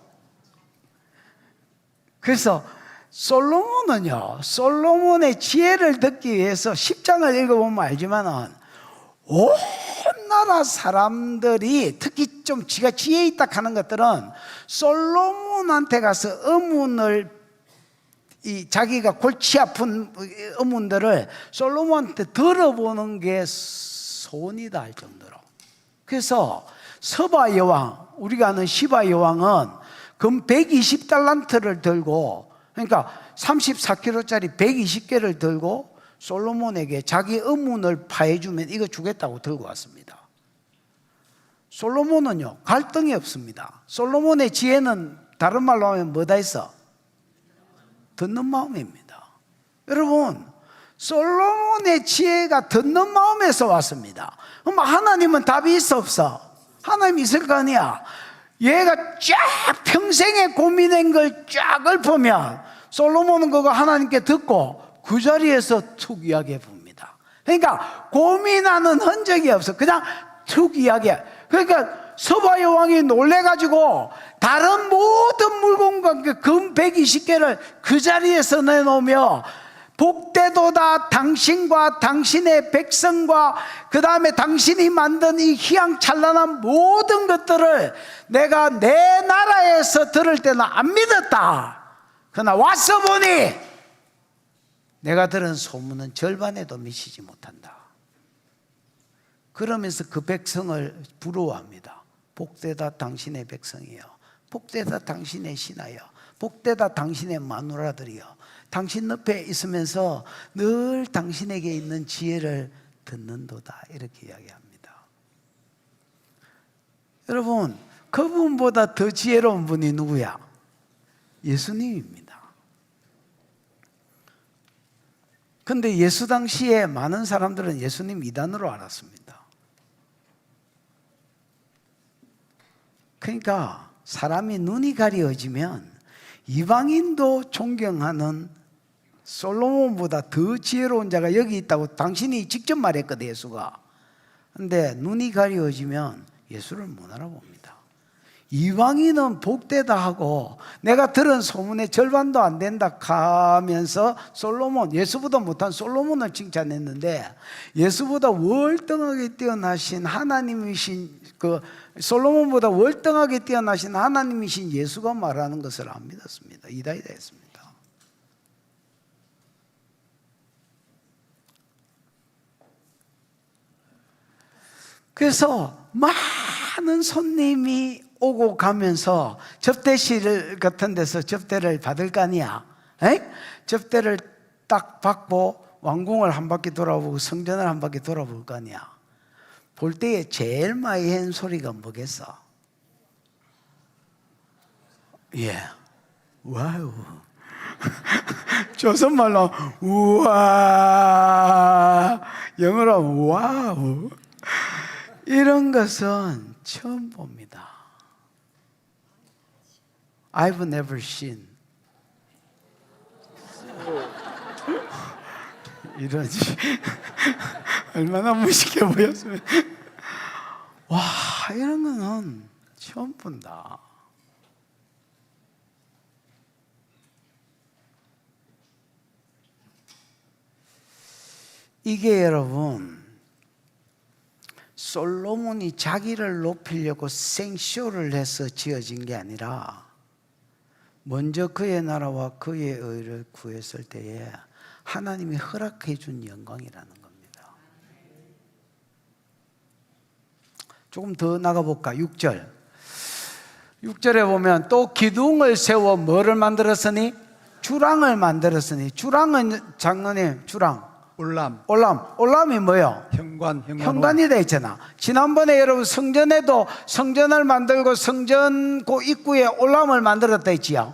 A: 그래서 솔로몬은요, 솔로몬의 지혜를 듣기 위해서 10장을 읽어보면 알지만은 온 나라 사람들이 특히 좀 지가 지혜 있다 하는 것들은 솔로몬한테 가서 의문을, 자기가 골치 아픈 의문들을 솔로몬한테 들어보는 게 손이다 할 정도로. 그래서 서바 여왕, 우리가 아는 시바 여왕은 금 120달란트를 들고, 그러니까 34kg짜리 120개를 들고 솔로몬에게 자기 의문을 파해주면 이거 주겠다고 들고 왔습니다. 솔로몬은요, 갈등이 없습니다. 솔로몬의 지혜는 다른 말로 하면 뭐다 했어? 듣는 마음입니다. 여러분, 솔로몬의 지혜가 듣는 마음에서 왔습니다. 그럼 하나님은 답이 있어 없어? 하나님 있을 거 아니야. 얘가 쫙 평생에 고민한 걸 쫙 읊으면 솔로몬은 그거 하나님께 듣고 그 자리에서 툭 이야기해 봅니다. 그러니까 고민하는 흔적이 없어. 그냥 툭 이야기해. 그러니까 서바 여왕이 놀래가지고 다른 모든 물건과 금 120개를 그 자리에서 내놓으며 복되도다 당신과 당신의 백성과 그 다음에 당신이 만든 이 희양찬란한 모든 것들을 내가 내 나라에서 들을 때는 안 믿었다. 그러나 와서 보니 내가 들은 소문은 절반에도 미치지 못한다. 그러면서 그 백성을 부러워합니다. 복되다 당신의 백성이여, 복되다 당신의 신하여, 복되다 당신의 마누라들이여, 당신 옆에 있으면서 늘 당신에게 있는 지혜를 듣는도다, 이렇게 이야기합니다. 여러분, 그분보다 더 지혜로운 분이 누구야? 예수님입니다. 근데 예수 당시에 많은 사람들은 예수님 이단으로 알았습니다. 그러니까 사람이 눈이 가려지면 이방인도 존경하는 솔로몬보다 더 지혜로운 자가 여기 있다고 당신이 직접 말했거든, 예수가. 근데 눈이 가려지면 예수를 못 알아봅니다. 이방인은 복되다 하고 내가 들은 소문의 절반도 안 된다 하면서 솔로몬, 예수보다 못한 솔로몬을 칭찬했는데 예수보다 월등하게 뛰어나신 하나님이신 그 솔로몬보다 월등하게 뛰어나신 하나님이신 예수가 말하는 것을 안 믿었습니다. 이다이다 했습니다. 그래서 많은 손님이 오고 가면서 접대실 같은 데서 접대를 받을 거 아니야. 접대를 딱 받고 왕궁을 한 바퀴 돌아보고 성전을 한 바퀴 돌아볼 거 아니야. 볼 때에 제일 많이 한 소리가 뭐겠어? 예, 와우. 조선말로 우와, 영어로 와우. 이런 것은 처음 봅니다. I've never seen. 이러지. 얼마나 무식해 보였으면. 와, 이런 거는 처음 본다. 이게 여러분, 솔로몬이 자기를 높이려고 생쇼를 해서 지어진 게 아니라 먼저 그의 나라와 그의 의를 구했을 때에 하나님이 허락해 준 영광이라는 겁니다. 조금 더 나가볼까? 6절. 6절에 보면 또 기둥을 세워 뭐를 만들었으니? 주랑을 만들었으니. 주랑은 장로님, 주랑. 올람이 뭐예요?
C: 현관.
A: 현관이 돼 있잖아. 지난번에 여러분 성전에도 성전을 만들고 성전 그 입구에 올람을 만들었다 했지요.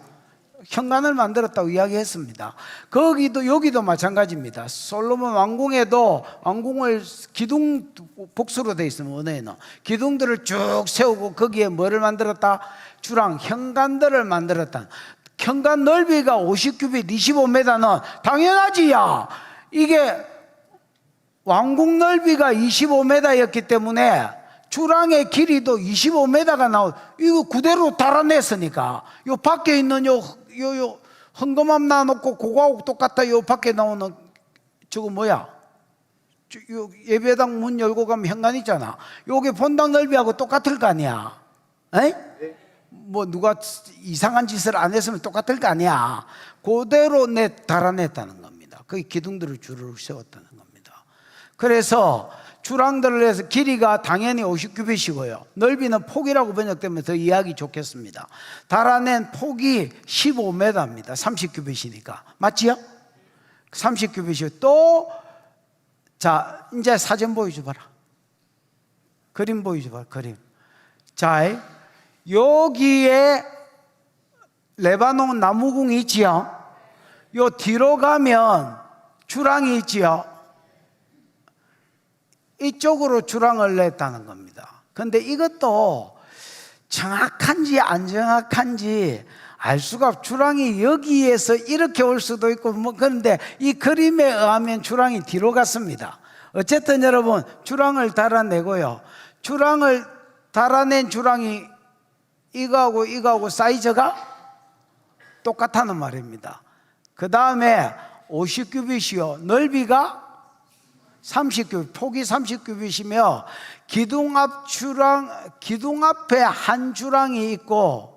A: 현관을 만들었다고 이야기했습니다. 거기도 여기도 마찬가지입니다. 솔로몬 왕궁에도 왕궁을 기둥 복수로 돼 있으면 언어에는 기둥들을 쭉 세우고 거기에 뭐를 만들었다? 주랑 현관들을 만들었다. 현관 넓이가 50규빗 25m는 당연하지야. 이게 왕궁 넓이가 25m였기 때문에 주랑의 길이도 25m가 이거 그대로 달아냈으니까 요 밖에 있는 요 헝겊함 놔놓고 그거하고 똑같아. 요 밖에 나오는 저거 뭐야? 요 예배당 문 열고 가면 현관 있잖아. 요게 본당 넓이하고 똑같을 거 아니야. 에? 뭐 누가 이상한 짓을 안 했으면 똑같을 거 아니야. 그대로 달아냈다는 겁니다. 거기 기둥들을 줄을 세웠다는 겁니다. 그래서 주랑들을 해서 길이가 당연히 50규빗이고요. 넓이는 폭이라고 번역되면 더 이해하기 좋겠습니다. 달아낸 폭이 15m입니다. 30규빗이니까. 맞지요? 30규빗이고 또, 자, 이제 사진 보여줘봐라. 그림 보여줘봐라, 그림. 자, 여기에 레바논 나무궁이 있지요? 요 뒤로 가면 주랑이 있지요? 이쪽으로 주랑을 냈다는 겁니다. 근데 이것도 정확한지 안 정확한지 알 수가 없고, 주랑이 여기에서 이렇게 올 수도 있고, 뭐, 그런데 이 그림에 의하면 주랑이 뒤로 갔습니다. 어쨌든 여러분, 주랑을 달아내고요. 주랑을 달아낸 주랑이 이거하고 사이즈가 똑같다는 말입니다. 그 다음에 50규빗이요. 넓이가 30규빗, 폭이 30규빗이며 기둥 앞에 한 주랑이 있고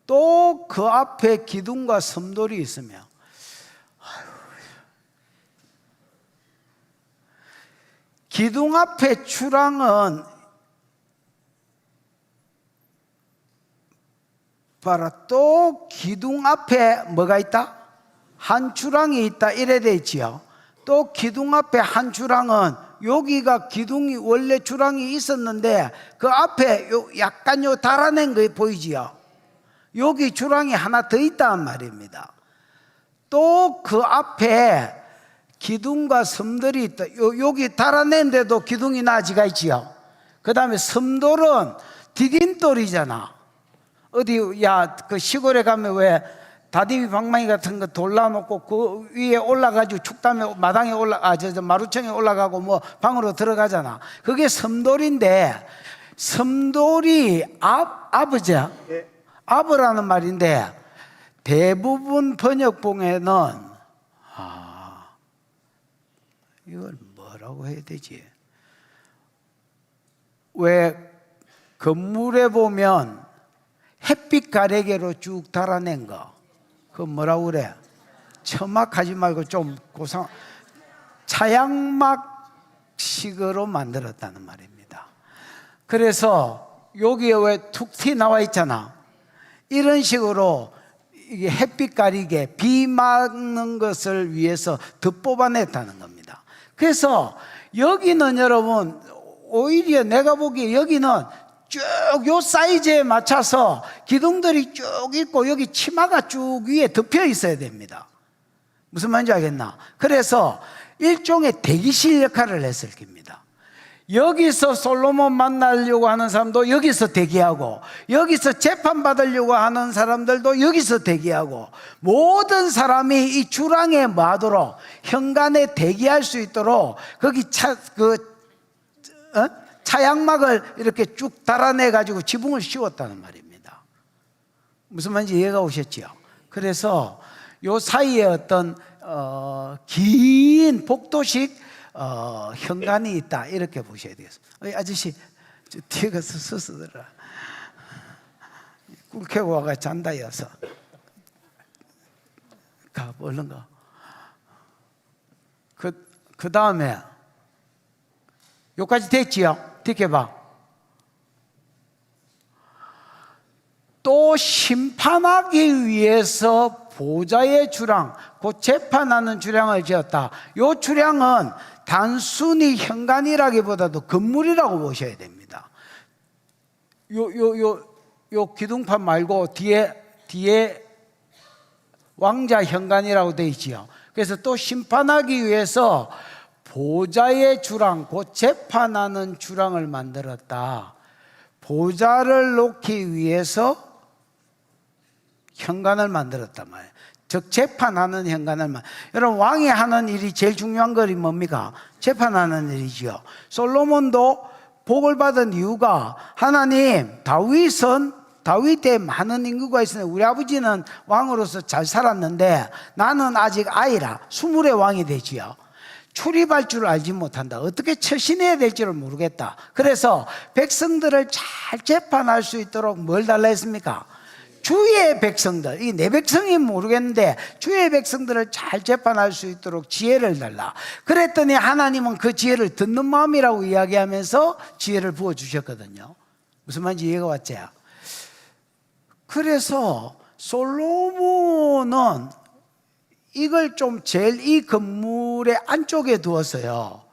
A: 또 그 앞에 기둥과 섬돌이 있으며, 기둥 앞에 주랑은 봐라, 또 기둥 앞에 뭐가 있다? 한 주랑이 있다 이래 돼 있지요. 또 기둥 앞에 한 주랑은 여기가 기둥이 원래 주랑이 있었는데 그 앞에 약간 달아낸 거 보이지요. 여기 주랑이 하나 더 있단 말입니다. 또 그 앞에 기둥과 섬돌이 있다. 여기 달아낸데도 기둥이 나지가 있지요. 그 다음에 섬돌은 디딤돌이잖아. 어디 그 시골에 가면 왜 다디비 방망이 같은 거 돌라놓고 그 위에 올라가지고 축담에 마당에 마루층에 올라가고 뭐 방으로 들어가잖아. 그게 섬돌인데, 섬돌이 아버지야. 아버라는 말인데 대부분 번역본에는 이걸 뭐라고 해야 되지? 왜 건물에 보면 햇빛 가래개로 쭉 달아낸 거, 그 뭐라고 그래? 처막하지 말고 좀 차양막식으로 만들었다는 말입니다. 그래서 여기에 왜 툭 튀 나와 있잖아. 이런 식으로 이게 햇빛 가리개, 비 막는 것을 위해서 더 뽑아냈다는 겁니다. 그래서 여기는 여러분, 오히려 내가 보기에 여기는 쭉 요 사이즈에 맞춰서 기둥들이 쭉 있고 여기 치마가 쭉 위에 덮여 있어야 됩니다. 무슨 말인지 알겠나? 그래서 일종의 대기실 역할을 했을 겁니다. 여기서 솔로몬 만나려고 하는 사람도 여기서 대기하고, 여기서 재판 받으려고 하는 사람들도 여기서 대기하고, 모든 사람이 이 주랑에 뭐하도록 현관에 대기할 수 있도록 거기 차양막을 이렇게 쭉 달아내 가지고 지붕을 씌웠다는 말입니다. 무슨 말인지 이해가 오셨죠? 그래서 요 사이에 어떤 긴 복도식 현관이 있다 이렇게 보셔야 되겠습니다. 아저씨 저 뒤에 가서 서서들어. 꿀 캐고 와가 잔다 여서 가 얼른 가. 그 다음에 여기까지 됐지요? 듣게 봐. 또 심판하기 위해서 보좌의 주랑, 곧 재판하는 주량을 지었다. 요 주량은 단순히 현관이라기보다도 건물이라고 보셔야 됩니다. 요 기둥판 말고 뒤에 왕자 현관이라고 되어 있지요. 그래서 또 심판하기 위해서 보좌의 주랑, 곧 재판하는 주랑을 만들었다. 보좌를 놓기 위해서 현관을 만들었단 말이에요. 즉 재판하는 현관을 여러분, 왕이 하는 일이 제일 중요한 것이 뭡니까? 재판하는 일이죠. 솔로몬도 복을 받은 이유가, 하나님, 다윗에 많은 인구가 있으니 우리 아버지는 왕으로서 잘 살았는데 나는 아직 아이라 20의 왕이 되지요. 출입할 줄 알지 못한다. 어떻게 처신해야 될지를 모르겠다. 그래서 백성들을 잘 재판할 수 있도록 뭘 달라 했습니까? 주의 백성들, 이 내 백성이 모르겠는데 주의 백성들을 잘 재판할 수 있도록 지혜를 달라. 그랬더니 하나님은 그 지혜를 듣는 마음이라고 이야기하면서 지혜를 부어주셨거든요. 무슨 말인지 이해가 왔죠? 그래서 솔로몬은 이걸 좀 제일 이 건물의 안쪽에 두었어요.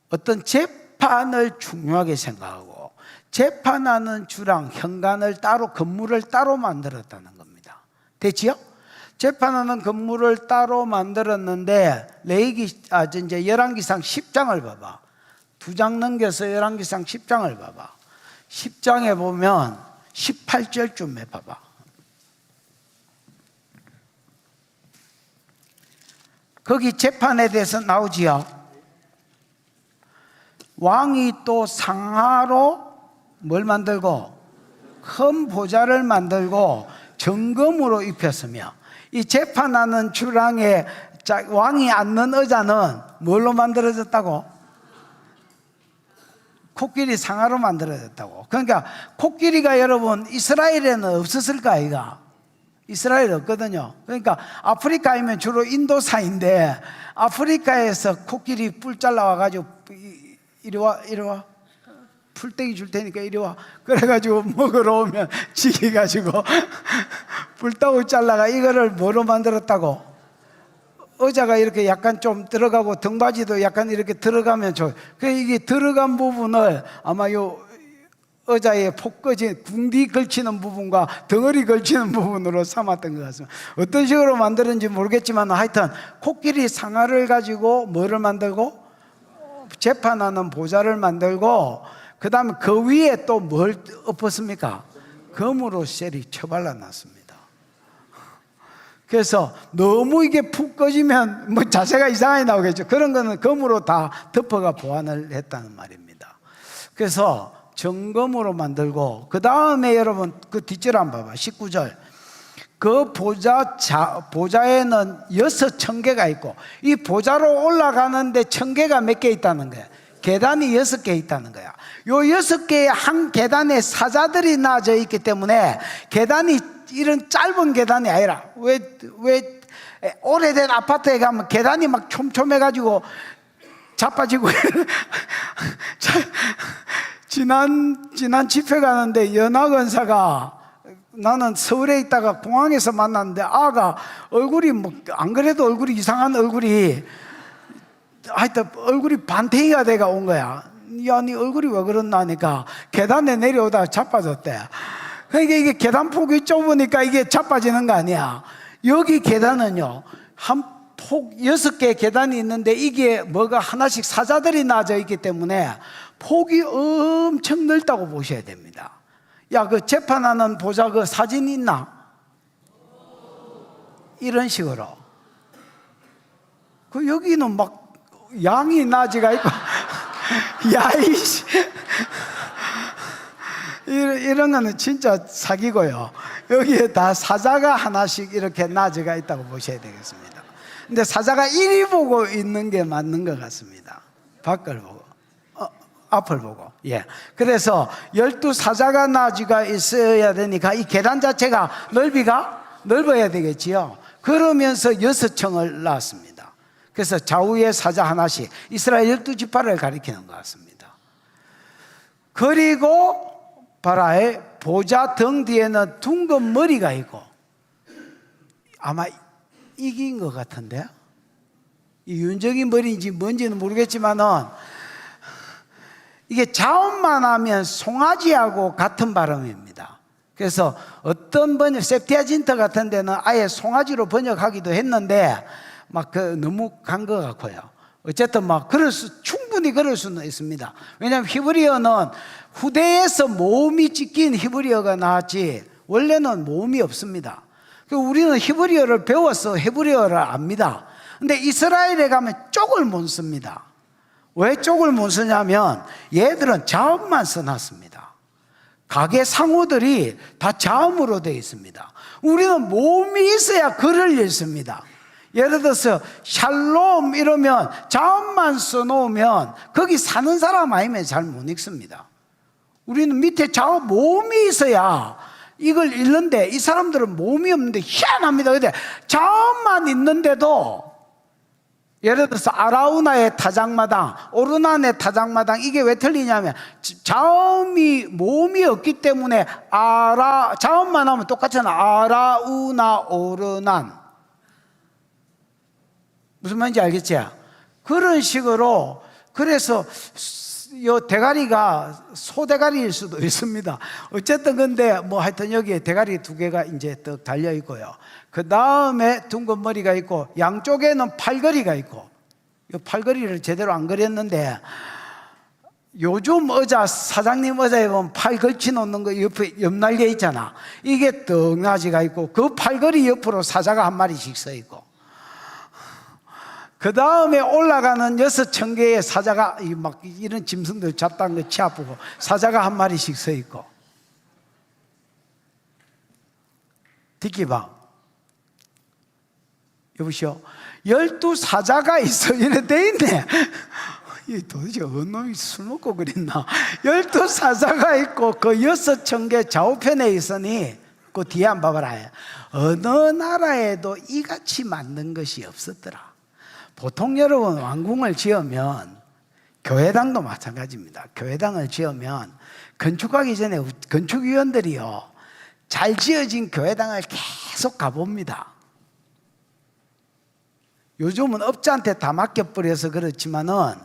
A: 어떤 재판을 중요하게 생각하고 재판하는 주랑, 현관을 따로, 건물을 따로 만들었다는 겁니다. 됐지요? 재판하는 건물을 따로 만들었는데 이제 열왕기상 10장을 봐봐. 2장 넘겨서 열왕기상 10장을 봐봐. 10장에 보면 18절쯤에 봐봐. 거기 재판에 대해서 나오지요. 왕이 또 상하로 뭘 만들고? 큰 보좌를 만들고 정금으로 입혔으며, 이 재판하는 주랑에 왕이 앉는 의자는 뭘로 만들어졌다고? 코끼리 상하로 만들어졌다고. 그러니까 코끼리가 여러분 이스라엘에는 없었을까 이가? 이스라엘에 없거든요. 그러니까 아프리카이면 주로 인도사인데 아프리카에서 코끼리 뿔 잘라와가지고 이리 와 풀떼기 줄 테니까 이리 와. 그래가지고 먹으러 오면 지게가지고 불따구 잘라가 이거를 뭐로 만들었다고? 의자가 이렇게 약간 좀 들어가고 등받이도 약간 이렇게 들어가면 좋아요. 그래서 이게 들어간 부분을 아마 요 의자에 궁디 걸치는 부분과 덩어리 걸치는 부분으로 삼았던 것 같습니다. 어떤 식으로 만드는지 모르겠지만 하여튼 코끼리 상아를 가지고 뭐를 만들고? 재판하는 보좌를 만들고, 그 다음에 그 위에 또 뭘 엎었습니까? 금으로 셀이 쳐발라 놨습니다. 그래서 너무 이게 푹 꺼지면 뭐 자세가 이상하게 나오겠죠. 그런 거는 금으로 다 덮어가 보완을 했다는 말입니다. 그래서 정금으로 만들고, 그 다음에 여러분 그 뒷줄 한번 봐봐. 19절. 그 보좌에는 6,000개가 있고, 이 보좌로 올라가는데 1,000개가 몇 개 있다는 거야. 계단이 6개 있다는 거야. 요 6개의 한 계단에 사자들이 나져 있기 때문에 계단이 이런 짧은 계단이 아니라, 왜 오래된 아파트에 가면 계단이 막 촘촘해가지고 자빠지고 지난 집회 가는데 연합원사가, 나는 서울에 있다가 공항에서 만났는데 아가 얼굴이 뭐 안 그래도 얼굴이 이상한 얼굴이, 하여튼 얼굴이 반탱이가 돼가 온 거야. 야, 네 얼굴이 왜 그렇나 하니까 계단에 내려오다가 자빠졌대. 그러니까 이게 계단폭이 좁으니까 이게 자빠지는 거 아니야. 여기 계단은요, 한 폭 6개 계단이 있는데 이게 뭐가 하나씩 사자들이 나져 있기 때문에 폭이 엄청 넓다고 보셔야 됩니다. 야, 그 재판하는 보좌 그 사진 있나? 이런 식으로. 그 여기는 막 양이 나지가 있고 야이씨 이런 거는 진짜 사기고요. 여기에 다 사자가 하나씩 이렇게 나지가 있다고 보셔야 되겠습니다. 근데 사자가 이리 보고 있는 게 맞는 것 같습니다. 밖을 보고 앞을 보고. 예. 그래서 12사자가 나지가 있어야 되니까 이 계단 자체가 넓이가 넓어야 되겠지요. 그러면서 6층을 낳았습니다. 그래서 좌우에 사자 하나씩, 이스라엘 12지파를 가리키는 것 같습니다. 그리고 바라의 보좌 등 뒤에는 둥근 머리가 있고, 아마 이긴 것 같은데, 이 윤적인 머리인지 뭔지는 모르겠지만은 이게 자음만 하면 송아지하고 같은 발음입니다. 그래서 어떤 번역, septuagint 같은 데는 아예 송아지로 번역하기도 했는데 막 너무 간 것 같고요. 어쨌든 막 충분히 그럴 수는 있습니다. 왜냐하면 히브리어는 후대에서 모음이 찍힌 히브리어가 나왔지 원래는 모음이 없습니다. 우리는 히브리어를 배워서 히브리어를 압니다. 근데 이스라엘에 가면 쪽을 못 씁니다. 왜 쪽을 못 쓰냐면 얘들은 자음만 써놨습니다. 가게 상호들이 다 자음으로 되어 있습니다. 우리는 모음이 있어야 글을 읽습니다. 예를 들어서 샬롬 이러면 자음만 써놓으면 거기 사는 사람 아니면 잘 못 읽습니다. 우리는 밑에 자음 모음이 있어야 이걸 읽는데 이 사람들은 모음이 없는데 희한합니다. 근데 자음만 있는데도 예를 들어서 아라우나의 타작마당, 오르난의 타작마당, 이게 왜 틀리냐면 자음이 모음이 없기 때문에 자음만 하면 똑같잖아. 아라우나 오르난, 무슨 말인지 알겠지? 그런 식으로. 그래서 요 대가리가 소대가리일 수도 있습니다. 어쨌든 근데 뭐 하여튼 여기에 대가리 두 개가 이제 떡 달려 있고요. 그 다음에 둥근 머리가 있고 양쪽에는 팔걸이가 있고, 이 팔걸이를 제대로 안 그렸는데 요즘 의자, 사장님 의자에 보면 팔 걸치 놓는 거 옆에 옆날개 있잖아. 이게 떡나지가 있고 그 팔걸이 옆으로 사자가 한 마리씩 서 있고, 그 다음에 올라가는 6,000개의 사자가 막 이런 짐승들 잡다는 거 치 아프고 사자가 한 마리씩 서 있고. 듣기봐. 여보시오. 12사자가 있어. 이래 돼 있네. 도대체 어느 놈이 술 먹고 그랬나. 12사자가 있고 그 6,000개 좌우편에 있으니 그 뒤에 한번 봐봐라. 어느 나라에도 이같이 만든 것이 없었더라. 보통 여러분 왕궁을 지으면, 교회당도 마찬가지입니다. 교회당을 지으면 건축하기 전에 건축위원들이요 잘 지어진 교회당을 계속 가봅니다. 요즘은 업자한테 다 맡겨버려서 그렇지만은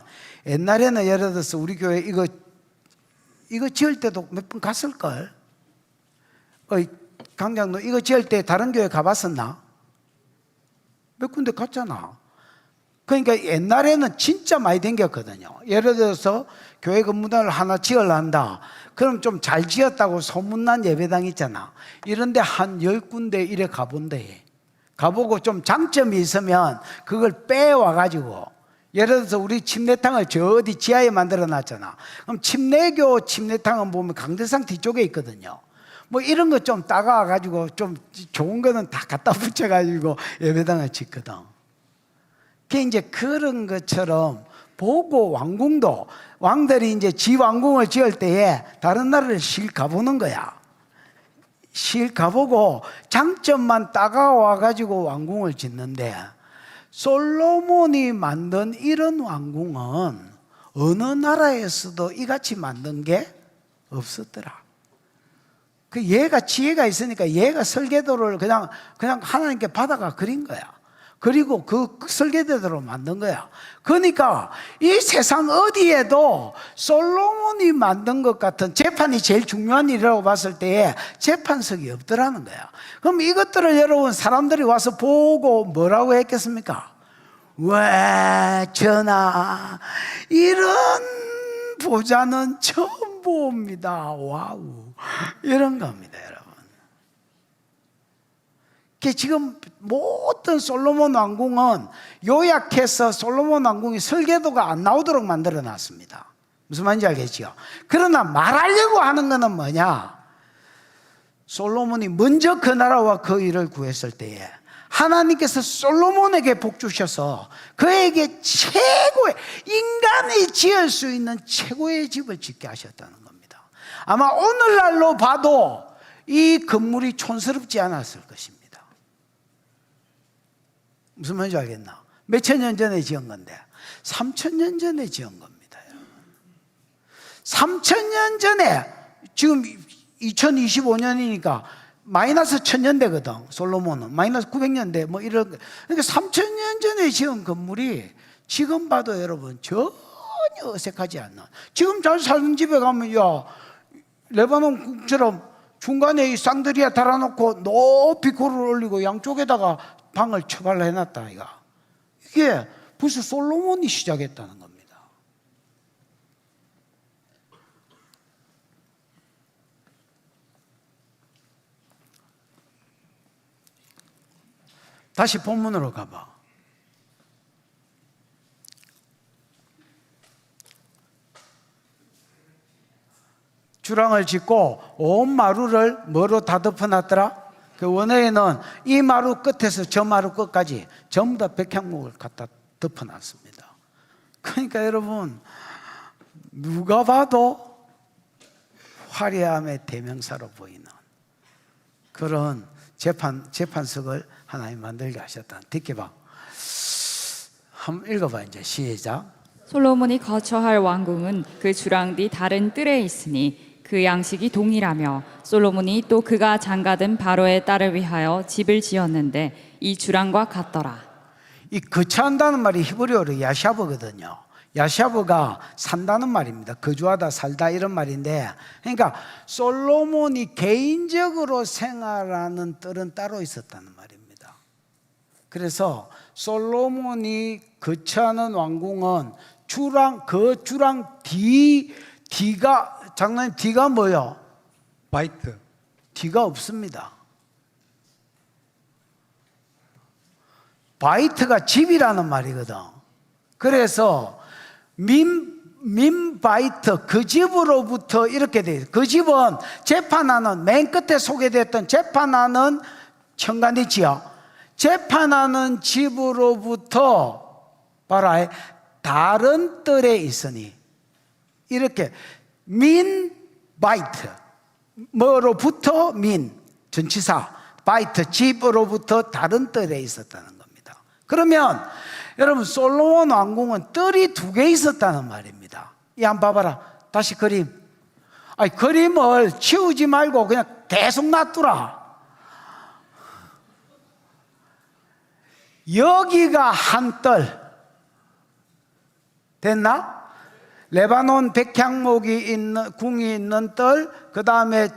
A: 옛날에는 예를 들어서 우리 교회 이거 지을 때도 몇 번 갔을걸. 강장도 이거 지을 때 다른 교회 가봤었나? 몇 군데 갔잖아. 그러니까 옛날에는 진짜 많이 댕겼거든요. 예를 들어서 교회 건물을 하나 지으려한다. 그럼 좀 잘 지었다고 소문난 예배당 있잖아. 이런데 한 10군데 이래 가본대. 가보고 좀 장점이 있으면 그걸 빼와가지고, 예를 들어서 우리 침례탕을 저 어디 지하에 만들어 놨잖아. 그럼 침례교 침례탕은 보면 강대상 뒤쪽에 있거든요. 뭐 이런 거 좀 따가와가지고 좀 좋은 거는 다 갖다 붙여가지고 예배당을 짓거든. 그게 이제 그런 것처럼 보고 왕궁도, 왕들이 이제 지 왕궁을 지을 때에 다른 나라를 실 가보는 거야. 실 가보고 장점만 따가와가지고 왕궁을 짓는데, 솔로몬이 만든 이런 왕궁은 어느 나라에서도 이같이 만든 게 없었더라. 그 얘가 지혜가 있으니까 얘가 설계도를 그냥 하나님께 받아가 그린 거야. 그리고 그 설계대로 만든 거야. 그러니까 이 세상 어디에도 솔로몬이 만든 것 같은, 재판이 제일 중요한 일이라고 봤을 때에 재판석이 없더라는 거야. 그럼 이것들을 여러분 사람들이 와서 보고 뭐라고 했겠습니까? 왜 전하, 이런 보좌는 처음 봅니다. 와우, 이런 겁니다, 여러분. 지금 모든 솔로몬 왕궁은 요약해서 솔로몬 왕궁이 설계도가 안 나오도록 만들어 놨습니다. 무슨 말인지 알겠죠? 그러나 말하려고 하는 것은 뭐냐? 솔로몬이 먼저 그 나라와 그 일을 구했을 때에 하나님께서 솔로몬에게 복 주셔서 그에게 최고의, 인간이 지을 수 있는 최고의 집을 짓게 하셨다는 겁니다. 아마 오늘날로 봐도 이 건물이 촌스럽지 않았을 것입니다. 무슨 말인지 알겠나? 몇천 년 전에 지은 건데 3,000년 전에 지은 겁니다. 3,000년 전에 지금 2025년이니까 마이너스 1000년대거든. 솔로몬은 마이너스 900년대 뭐 이런. 그러니까 3000년 전에 지은 건물이 지금 봐도 여러분 전혀 어색하지 않나. 지금 잘 사는 집에 가면 야 레바논 국처럼 중간에 이 쌍들이야 달아놓고 높이 골을 올리고 양쪽에다가 방을 처발로 해놨다 이가. 이게 벌써 솔로몬이 시작했다는 겁니다. 다시 본문으로 가봐. 주랑을 짓고 온 마루를 뭐로 다 덮어놨더라? 그 원어에는 이 마루 끝에서 저 마루 끝까지 전부 다 백향목을 갖다 덮어놨습니다. 그러니까 여러분 누가 봐도 화려함의 대명사로 보이는 그런 재판석을 하나님 만들게 하셨다. 듣게 봐. 한번 읽어봐 이제 시작.
B: 솔로몬이 거처할 왕궁은 그 주랑 뒤 다른 뜰에 있으니 그 양식이 동일하며 솔로몬이 또 그가 장가든 바로의 딸을 위하여 집을 지었는데 이 주랑과 같더라.
A: 이 거처한다는 말이 히브리어로 야샤브거든요. 야샤브가 산다는 말입니다. 거주하다 살다 이런 말인데, 그러니까 솔로몬이 개인적으로 생활하는 뜰은 따로 있었다는 말입니다. 그래서 솔로몬이 거처하는 왕궁은 그 주랑 D가 장로님 D가 뭐요?
C: 바이트.
A: D가 없습니다. 바이트가 집이라는 말이거든. 그래서 민바이트 그 집으로부터 이렇게 돼 있어요. 그 집은 재판하는 맨 끝에 소개됐던 재판하는 청관이지요. 재판하는 집으로부터 봐라 다른 뜰에 있으니 이렇게 민바이트 뭐로부터 전치사 바이트 집으로부터 다른 뜰에 있었다는 겁니다. 그러면 여러분 솔로몬 왕궁은 뜰이 2개 있었다는 말입니다. 이 한번 봐봐라. 다시 그림. 아니 그림을 치우지 말고 그냥 계속 놔두라. 여기가 한 뜰 됐나? 레바논 백향목이 있는 궁이 있는 뜰, 그 다음에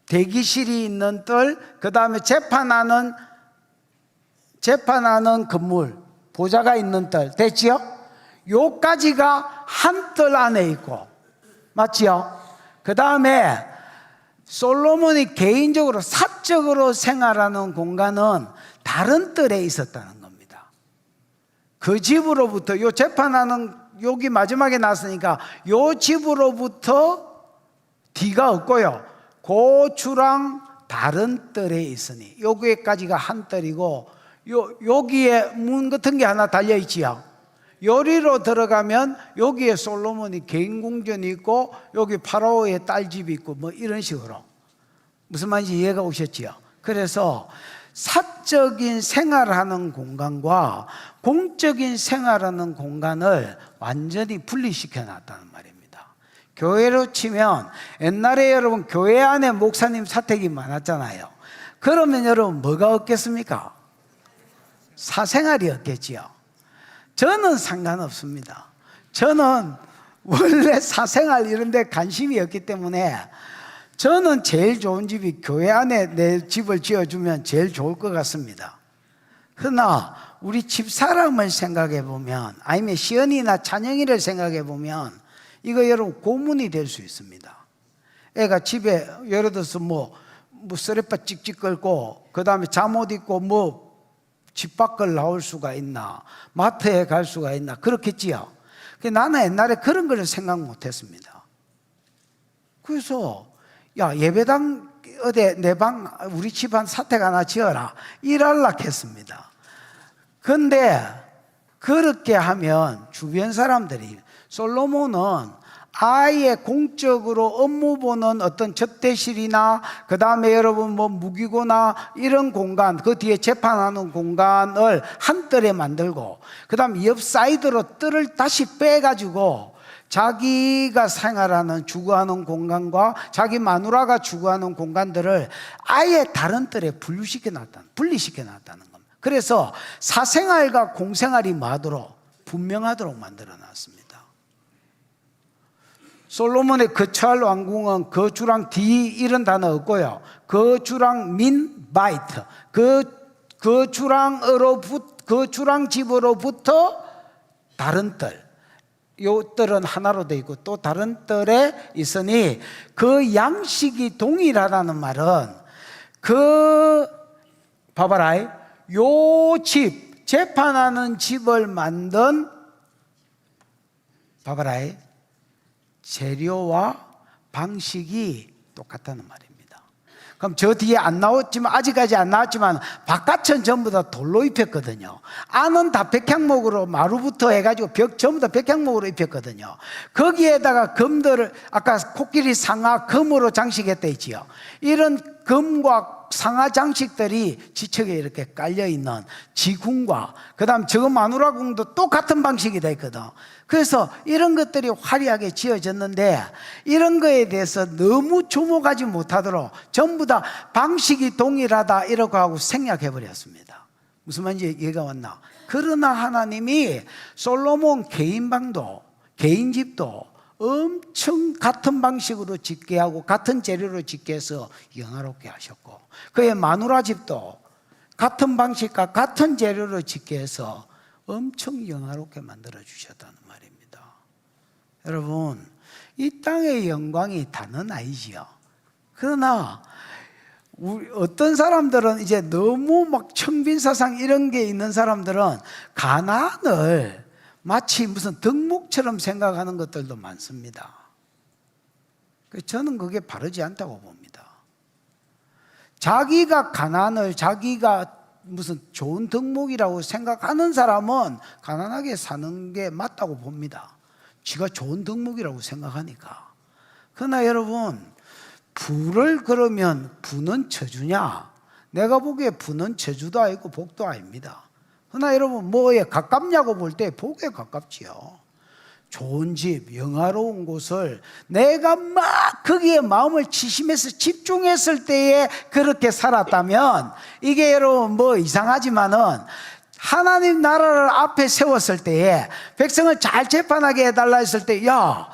A: 대기실이 있는 뜰, 그 다음에 재판하는 건물, 보좌가 있는 뜰 됐지요? 요까지가 한 뜰 안에 있고 맞지요? 그 다음에 솔로몬이 개인적으로 사적으로 생활하는 공간은 다른 뜰에 있었다는 겁니다. 그 집으로부터 요 재판하는 여기 마지막에 나왔으니까 요 집으로부터 D가 없고요. 고추랑 다른 뜰에 있으니 여기까지가 한 뜰이고 여기에 문 같은 게 하나 달려 있지요. 요리로 들어가면 여기에 솔로몬이 개인 궁전이 있고 여기 파라오의 딸 집이 있고 뭐 이런 식으로. 무슨 말인지 이해가 오셨지요? 그래서 사적인 생활하는 공간과 공적인 생활하는 공간을 완전히 분리시켜 놨다는 말입니다. 교회로 치면 옛날에 여러분 교회 안에 목사님 사택이 많았잖아요. 그러면 여러분 뭐가 없겠습니까? 사생활이 없겠지요. 저는 상관없습니다. 저는 원래 사생활 이런 데 관심이 없기 때문에 저는 제일 좋은 집이 교회 안에 내 집을 지어주면 제일 좋을 것 같습니다. 그러나 우리 집사람을 생각해 보면 아니면 시연이나 찬영이를 생각해 보면 이거 여러분 고문이 될 수 있습니다. 애가 집에 예를 들어서 뭐 쓰레빠 찍찍 걸고 그 다음에 잠옷 입고 뭐 집 밖을 나올 수가 있나, 마트에 갈 수가 있나, 그렇겠지요. 나는 옛날에 그런 걸 생각 못 했습니다. 그래서 야 예배당 어디 내 방 우리 집안 사택 하나 지어라 이랄락 했습니다. 근데 그렇게 하면 주변 사람들이 솔로몬은 아예 공적으로 업무 보는 어떤 접대실이나 그 다음에 여러분 뭐 무기고나 이런 공간 그 뒤에 재판하는 공간을 한 뜰에 만들고 그 다음에 옆 사이드로 뜰을 다시 빼가지고 자기가 생활하는 주거하는 공간과 자기 마누라가 주거하는 공간들을 아예 다른 뜰에 분리시켜 놨다는 겁니다. 그래서 사생활과 공생활이 뭐하도록 분명하도록 만들어 놨습니다. 솔로몬의 거처할 왕궁은 거주랑 디 이런 단어 없고요. 거주랑 민 바이트, 거주랑 집으로부터 다른 뜰, 요 뜰은 하나로 되어 있고 또 다른 뜰에 있으니 그 양식이 동일하다는 말은 봐봐라, 요 집, 재판하는 집을 만든, 봐봐라, 재료와 방식이 똑같다는 말입니다. 그럼 저 뒤에 안 나왔지만, 아직까지 안 나왔지만 바깥은 전부 다 돌로 입혔거든요. 안은 다 백향목으로, 마루부터 해가지고 벽 전부 다 백향목으로 입혔거든요. 거기에다가 금들을, 아까 코끼리 상아 금으로 장식했다 했지요. 이런 금과 상하 장식들이 지척에 이렇게 깔려있는 지궁과, 그 다음 저 마누라궁도 똑같은 방식이 돼 있거든. 그래서 이런 것들이 화려하게 지어졌는데, 이런 거에 대해서 너무 주목하지 못하도록 전부 다 방식이 동일하다 이렇게 하고 생략해 버렸습니다. 무슨 말인지 이해가 왔나? 그러나 하나님이 솔로몬 개인방도, 개인집도 엄청 같은 방식으로 짓게 하고 같은 재료로 짓게 해서 영화롭게 하셨고, 그의 마누라 집도 같은 방식과 같은 재료로 짓게 해서 엄청 영화롭게 만들어 주셨다는 말입니다. 여러분, 이 땅의 영광이 다는 아니지요. 그러나 어떤 사람들은 이제 너무 막 청빈사상 이런 게 있는 사람들은 가나안을 마치 무슨 덕목처럼 생각하는 것들도 많습니다. 저는 그게 바르지 않다고 봅니다. 자기가 가난을 자기가 무슨 좋은 덕목이라고 생각하는 사람은 가난하게 사는 게 맞다고 봅니다. 지가 좋은 덕목이라고 생각하니까. 그러나 여러분, 부를 그러면 부는 저주냐? 내가 보기에 부는 저주도 아니고 복도 아닙니다. 그러나 여러분, 뭐에 가깝냐고 볼 때 복에 가깝지요. 좋은 집, 영화로운 곳을 내가 막 거기에 마음을 치심해서 집중했을 때에 그렇게 살았다면, 이게 여러분 뭐 이상하지만은 하나님 나라를 앞에 세웠을 때에 백성을 잘 재판하게 해달라 했을 때, 야,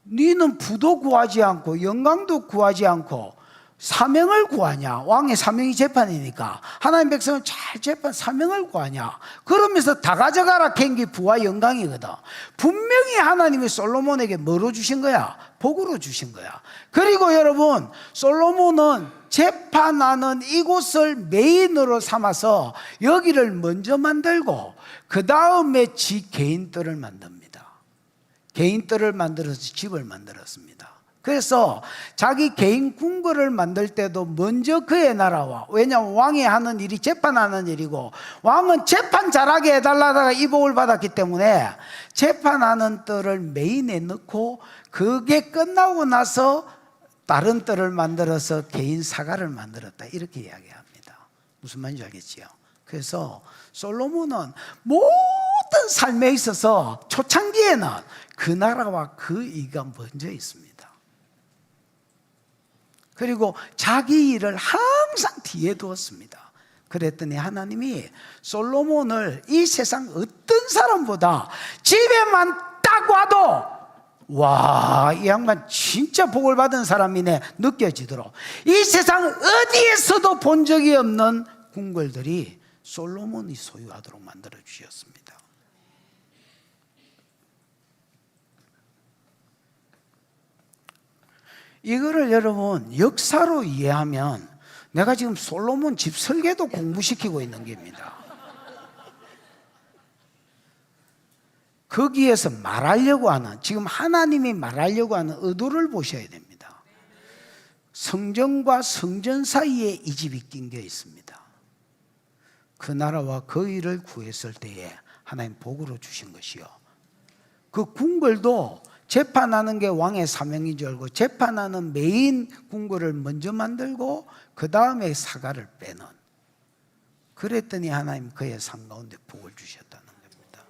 A: 너는 부도 구하지 않고 영광도 구하지 않고 사명을 구하냐? 왕의 사명이 재판이니까 하나님 백성을 잘 재판, 사명을 구하냐? 그러면서 다 가져가라 캔게 부와 영광이거든. 분명히 하나님이 솔로몬에게 뭐로 주신 거야? 복으로 주신 거야. 그리고 여러분, 솔로몬은 재판하는 이곳을 메인으로 삼아서 여기를 먼저 만들고 그 다음에 지 개인들을 만듭니다. 개인들을 만들어서 집을 만들었습니다. 그래서 자기 개인 궁궐을 만들 때도 먼저 그의 나라와, 왜냐하면 왕이 하는 일이 재판하는 일이고 왕은 재판 잘하게 해달라다가 이 복을 받았기 때문에 재판하는 뜰을 메인에 넣고, 그게 끝나고 나서 다른 뜰을 만들어서 개인 사가를 만들었다, 이렇게 이야기합니다. 무슨 말인지 알겠지요? 그래서 솔로몬은 모든 삶에 있어서 초창기에는 그 나라와 그 이가 먼저 있습니다. 그리고 자기 일을 항상 뒤에 두었습니다. 그랬더니 하나님이 솔로몬을 이 세상 어떤 사람보다 집에만 딱 와도, 와, 이 양반 진짜 복을 받은 사람이네 느껴지도록 이 세상 어디에서도 본 적이 없는 궁궐들이 솔로몬이 소유하도록 만들어 주셨습니다. 이거를 여러분 역사로 이해하면 내가 지금 솔로몬 집 설계도 공부시키고 있는 겁니다. 거기에서 말하려고 하는, 지금 하나님이 말하려고 하는 의도를 보셔야 됩니다. 성전과 성전 사이에 이 집이 낀겨 있습니다. 그 나라와 그 일을 구했을 때에 하나님 복으로 주신 것이요, 그 궁궐도 재판하는 게 왕의 사명인 줄 알고 재판하는 메인 궁궐을 먼저 만들고 그 다음에 사가를 빼는, 그랬더니 하나님 그의 삶 가운데 복을 주셨다는 겁니다.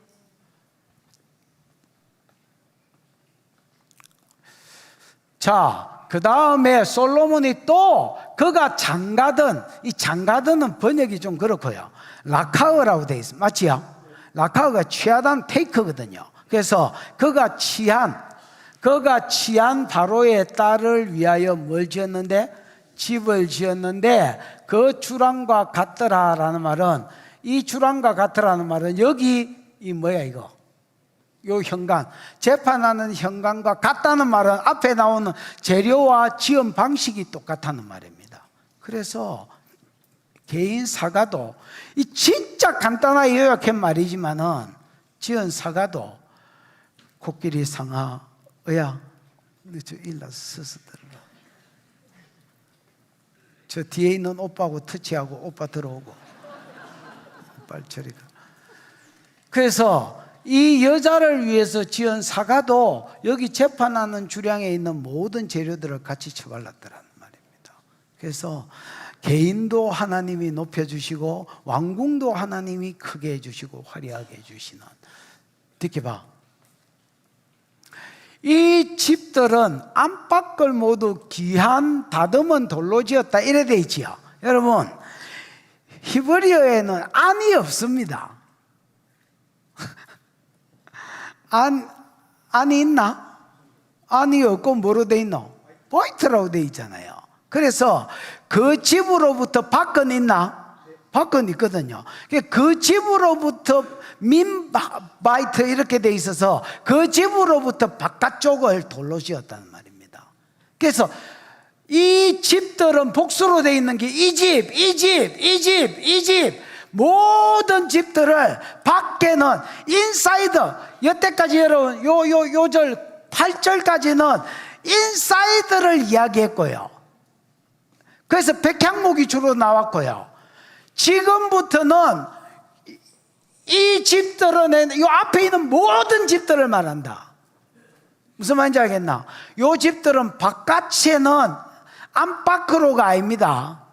A: 자, 그 다음에 솔로몬이 또 그가 장가든, 이 장가든은 번역이 좀 그렇고요. 라카흐라고 되어 있습니다. 맞지요? 라카흐가 취하다는 테이크거든요. 그래서 그가 취한 바로의 딸을 위하여 뭘 지었는데? 집을 지었는데 그 주랑과 같더라라는 말은, 이 주랑과 같더라는 말은 여기 이 뭐야 이거? 요 현관, 재판하는 현관과 같다는 말은 앞에 나오는 재료와 지은 방식이 똑같다는 말입니다. 그래서 개인 사과도, 이 진짜 간단하게 요약한 말이지만은, 지은 사과도 코끼리 상하 어야 저 일러서 서서 들어라. 저 뒤에 있는 오빠하고 터치하고 오빠 들어오고 빨리 저리 가. 그래서 이 여자를 위해서 지은 사과도 여기 재판하는 주량에 있는 모든 재료들을 같이 처발랐더라는 말입니다. 그래서 개인도 하나님이 높여주시고 왕궁도 하나님이 크게 해주시고 화려하게 해주시는, 듣게 봐. 이 집들은 안팎을 모두 귀한 다듬은 돌로 지었다 이래 돼 있지요. 여러분, 히브리어에는 안이 없습니다. 안이 있나? 안이 없고 뭐로 돼 있노? 포인트라고 돼 있잖아요. 그래서 그 집으로부터 밖은 있나? 밖은 있거든요. 그 집으로부터 민바이트 이렇게 돼 있어서 그 집으로부터 바깥쪽을 돌로 지었다는 말입니다. 그래서 이 집들은 복수로 돼 있는 게 이 집, 이 집, 이 집, 이 집, 모든 집들을 밖에는 인사이드, 여태까지 여러분 요절 8절까지는 인사이드를 이야기했고요. 그래서 백향목이 주로 나왔고요. 지금부터는 이 집들은 요 앞에 있는 모든 집들을 말한다. 무슨 말인지 알겠나? 요 집들은 바깥에는 안팎으로가 아닙니다.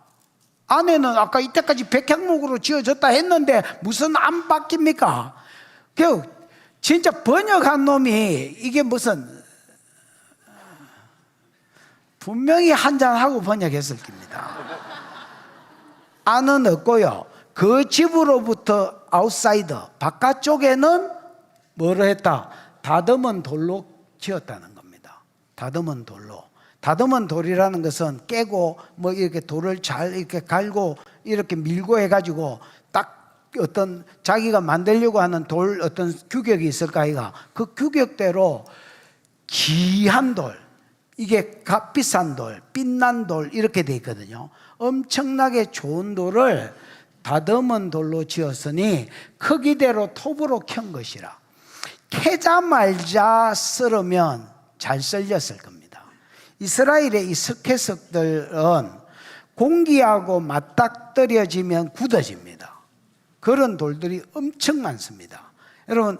A: 안에는 아까 이때까지 백향목으로 지어졌다 했는데 무슨 안팎입니까? 그 진짜 번역한 놈이 이게 무슨, 분명히 한잔하고 번역했을 겁니다. 안은 없고요. 그 집으로부터 아웃사이더, 바깥쪽에는 뭐를 했다? 다듬은 돌로 지었다는 겁니다. 다듬은 돌로. 다듬은 돌이라는 것은 깨고 뭐 이렇게 돌을 잘 이렇게 갈고 이렇게 밀고 해가지고 딱 어떤 자기가 만들려고 하는 돌 어떤 규격이 있을까 아이가, 그 규격대로 귀한 돌, 이게 값비싼 돌, 빛난 돌 이렇게 돼 있거든요. 엄청나게 좋은 돌을 다듬은 돌로 지었으니 크기대로 톱으로 켠 것이라. 캐자 말자 썰으면 잘 썰렸을 겁니다. 이스라엘의 이 석회석들은 공기하고 맞닥뜨려지면 굳어집니다. 그런 돌들이 엄청 많습니다. 여러분,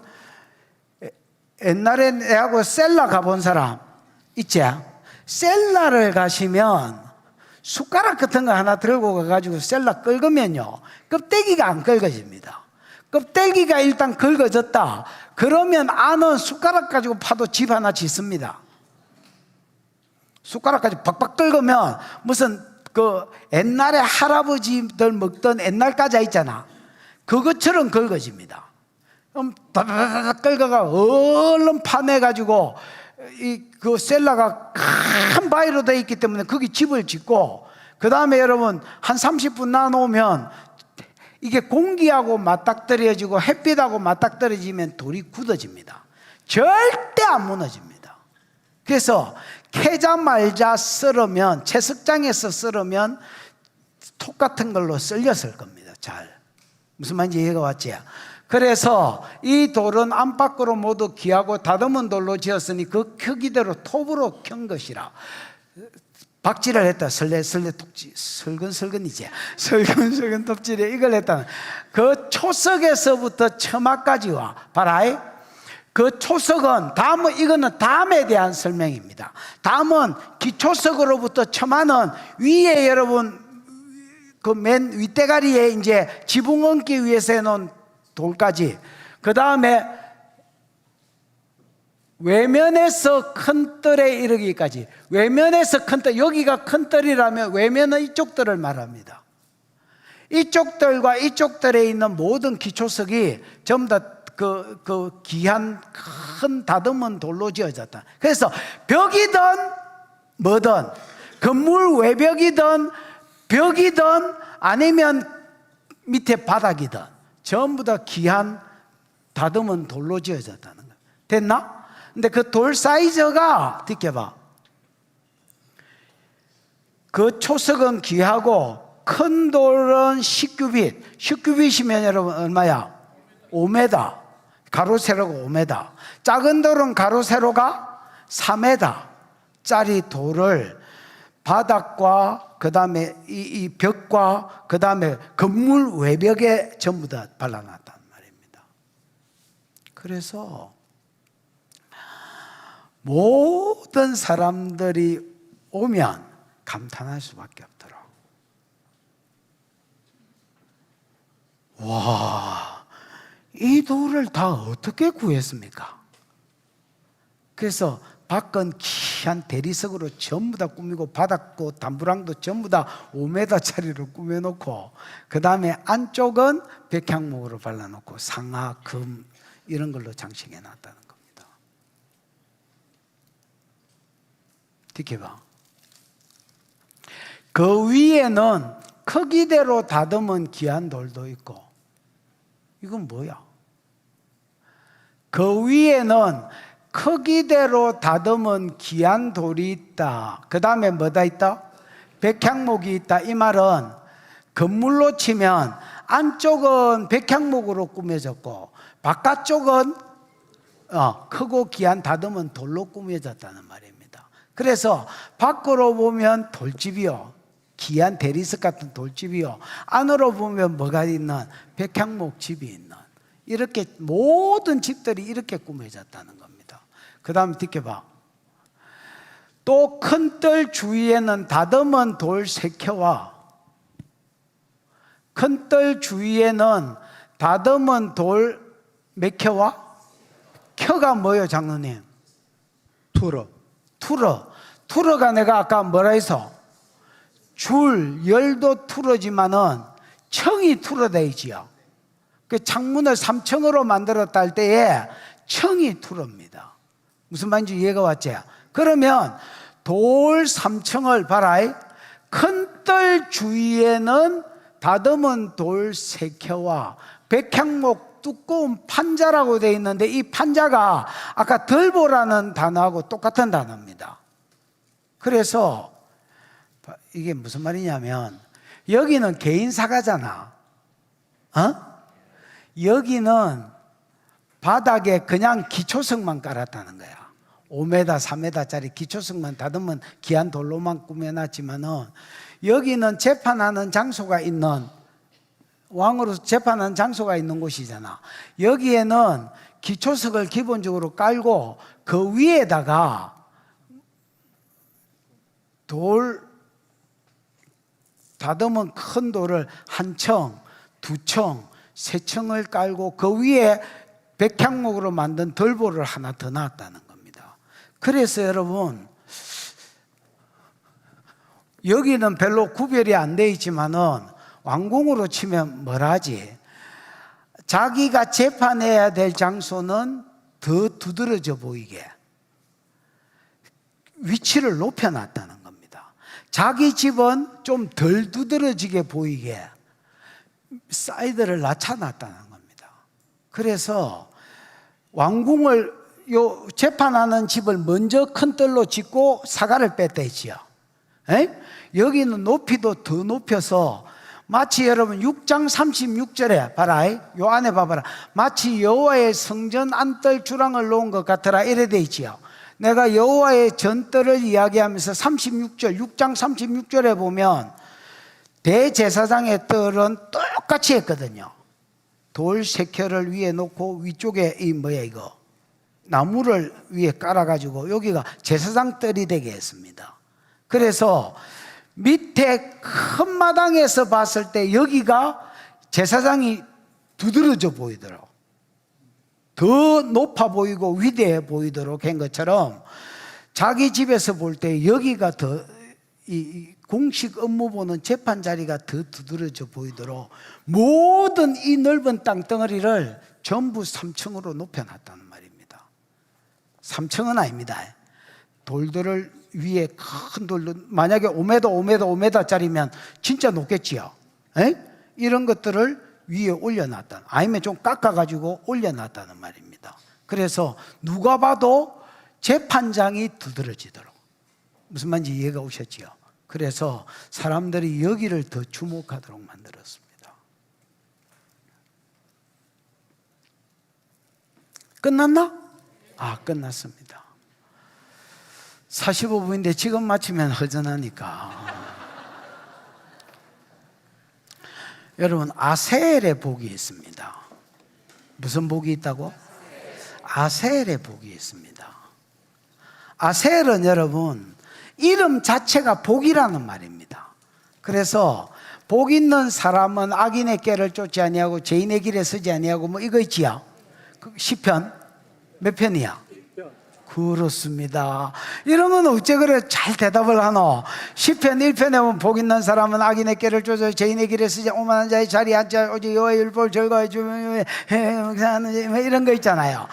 A: 옛날에 내하고 셀라 가본 사람 있지? 셀라를 가시면 숟가락 같은 거 하나 들고 가가지고 셀라 긁으면요, 껍데기가 안 긁어집니다. 껍데기가 일단 긁어졌다 그러면 안은 숟가락 가지고 파도 집 하나 짓습니다. 숟가락까지 박박 긁으면 무슨 그 옛날에 할아버지들 먹던 옛날 과자 있잖아, 그것처럼 긁어집니다. 그럼 다다다닥 긁어가 얼른 파내가지고 그 셀라가 큰 바위로 되어 있기 때문에 거기 집을 짓고, 그 다음에 여러분 한 30분 놔놓으면 이게 공기하고 맞닥뜨려지고 햇빛하고 맞닥뜨려지면 돌이 굳어집니다. 절대 안 무너집니다. 그래서 캐자 말자 썰으면, 채석장에서 썰으면 톱 같은 걸로 썰렸을 겁니다. 잘. 무슨 말인지 이해가 왔지? 그래서 이 돌은 안팎으로 모두 귀하고 다듬은 돌로 지었으니 그 크기대로 톱으로 켠 것이라. 박질을 했다. 설레설레 톱질, 설근설근이지. 설근설근 톱질에 이걸 했다. 그 초석에서부터 처마까지와 봐라. 그 초석은 다음은, 이거는 담에 대한 설명입니다. 담은 기초석으로부터 처마는 위에 여러분 그 맨 윗대가리에 이제 지붕 얹기 위해서 해놓은 돌까지, 그 다음에 외면에서 큰 뜰에 이르기까지. 외면에서 큰 뜰, 여기가 큰 뜰이라면 외면은 이쪽 뜰을 말합니다. 이쪽 뜰과 이쪽 뜰에 있는 모든 기초석이 전부 다 그 귀한 큰 다듬은 돌로 지어졌다. 그래서 벽이든 뭐든, 건물 외벽이든 벽이든 아니면 밑에 바닥이든 전부 다 귀한 다듬은 돌로 지어졌다는 거야. 됐나? 근데 그 돌 사이즈가 듣게봐. 그 초석은 귀하고 큰 돌은 10규빗. 10규빗이면 여러분 얼마야? 5m. 가로 세로가 5m. 작은 돌은 가로 세로가 4m 짜리 돌을 바닥과 그 다음에 이 벽과 그 다음에 건물 외벽에 전부 다 발라놨단 말입니다. 그래서 모든 사람들이 오면 감탄할 수밖에 없더라. 와, 이 돌을 다 어떻게 구했습니까? 그래서 밖은 귀한 대리석으로 전부 다 꾸미고 바닥도 담브랑도 전부 다 5m짜리로 꾸며놓고 그 다음에 안쪽은 백향목으로 발라놓고 상하, 금 이런 걸로 장식해놨다는 겁니다. 지켜봐. 그 위에는 크기대로 다듬은 귀한 돌도 있고, 이건 뭐야? 그 위에는 크기대로 다듬은 귀한 돌이 있다. 그 다음에 뭐다 있다? 백향목이 있다. 이 말은 건물로 치면 안쪽은 백향목으로 꾸며졌고 바깥쪽은 크고 귀한 다듬은 돌로 꾸며졌다는 말입니다. 그래서 밖으로 보면 돌집이요, 귀한 대리석 같은 돌집이요, 안으로 보면 뭐가 있는 백향목 집이 있는, 이렇게 모든 집들이 이렇게 꾸며졌다는 겁니다. 그 다음 듣게봐. 또 큰 뜰 주위에는 다듬은 돌 3켜와, 큰 뜰 주위에는 다듬은 돌 몇 켜와? 켜가 뭐예요, 장로님?
C: 투러.
A: 투러가 내가 아까 뭐라 해서 줄, 열도 투러지만은 청이 투러되지요. 그 창문을 3청으로 만들었다 할 때에 청이 투러입니다. 무슨 말인지 이해가 왔지? 그러면 돌 3청을 봐라. 큰 뜰 주위에는 다듬은 돌 3켜와 백향목 두꺼운 판자라고 되어 있는데, 이 판자가 아까 덜보라는 단어하고 똑같은 단어입니다. 그래서 이게 무슨 말이냐면, 여기는 개인 사가잖아. 여기는 바닥에 그냥 기초석만 깔았다는 거야. 5m, 3m짜리 기초석만 다듬은 귀한 돌로만 꾸며놨지만은, 여기는 재판하는 장소가 있는, 왕으로서 재판하는 장소가 있는 곳이잖아. 여기에는 기초석을 기본적으로 깔고 그 위에다가 돌 다듬은 큰 돌을 1청, 2청, 3청을 깔고 그 위에 백향목으로 만든 덜보를 하나 더 놨다는 겁니다. 그래서 여러분, 여기는 별로 구별이 안 돼 있지만은 왕궁으로 치면 뭐라 하지? 자기가 재판해야 될 장소는 더 두드러져 보이게 위치를 높여놨다는 겁니다. 자기 집은 좀 덜 두드러지게 보이게 사이드를 낮춰놨다는 겁니다. 그래서 왕궁을, 요 재판하는 집을 먼저 큰 뜰로 짓고 사가를 뺐다지요. 여기는 높이도 더 높여서 마치 여러분 6장 36절에 봐라, 요 안에 봐봐라, 마치 여호와의 성전 안뜰 주랑을 놓은 것 같더라 이래 돼 있지요. 내가 여호와의 전뜰을 이야기하면서 36절, 6장 36절에 보면 대제사장의 뜰은 똑같이 했거든요. 돌 3켜를 위에 놓고 위쪽에 이 뭐야 이거 나무를 위에 깔아가지고 여기가 제사장 뜰이 되게 했습니다. 그래서 밑에 큰 마당에서 봤을 때 여기가 제사장이 두드러져 보이더라고. 더 높아 보이고 위대해 보이도록 한 것처럼 자기 집에서 볼 때 여기가 더 이 공식 업무 보는 재판 자리가 더 두드러져 보이도록 모든 이 넓은 땅덩어리를 전부 3층으로 높여놨다는 말입니다. 3층은 아닙니다. 돌들을 위에 큰 돌로 만약에 5m, 5m, 5m짜리면 진짜 높겠지요. 에? 이런 것들을 위에 올려놨다. 아니면 좀 깎아가지고 올려놨다는 말입니다. 그래서 누가 봐도 재판장이 두드러지도록. 무슨 말인지 이해가 오셨지요? 그래서 사람들이 여기를 더 주목하도록 만들었습니다. 끝났나? 끝났습니다. 45분인데 지금 마치면 허전하니까. 여러분, 아셀의 복이 있습니다. 무슨 복이 있다고? 아셀의 복이 있습니다. 아셀은 여러분 이름 자체가 복이라는 말입니다. 그래서 복 있는 사람은 악인의 꾀를 쫓지 아니하고 죄인의 길에 서지 아니하고 뭐 이거 있지요. 시편 몇 편이야? 그렇습니다. 이런 건 어째 그래 잘 대답을 하노? 시편 1편에 보면 복 있는 사람은 악인의 꾀를 쫓아 죄인의 길에 서지 오만한 자의 자리에 앉아 오직 여호와의 율법을 즐거워해 주며 이런 거 있잖아요.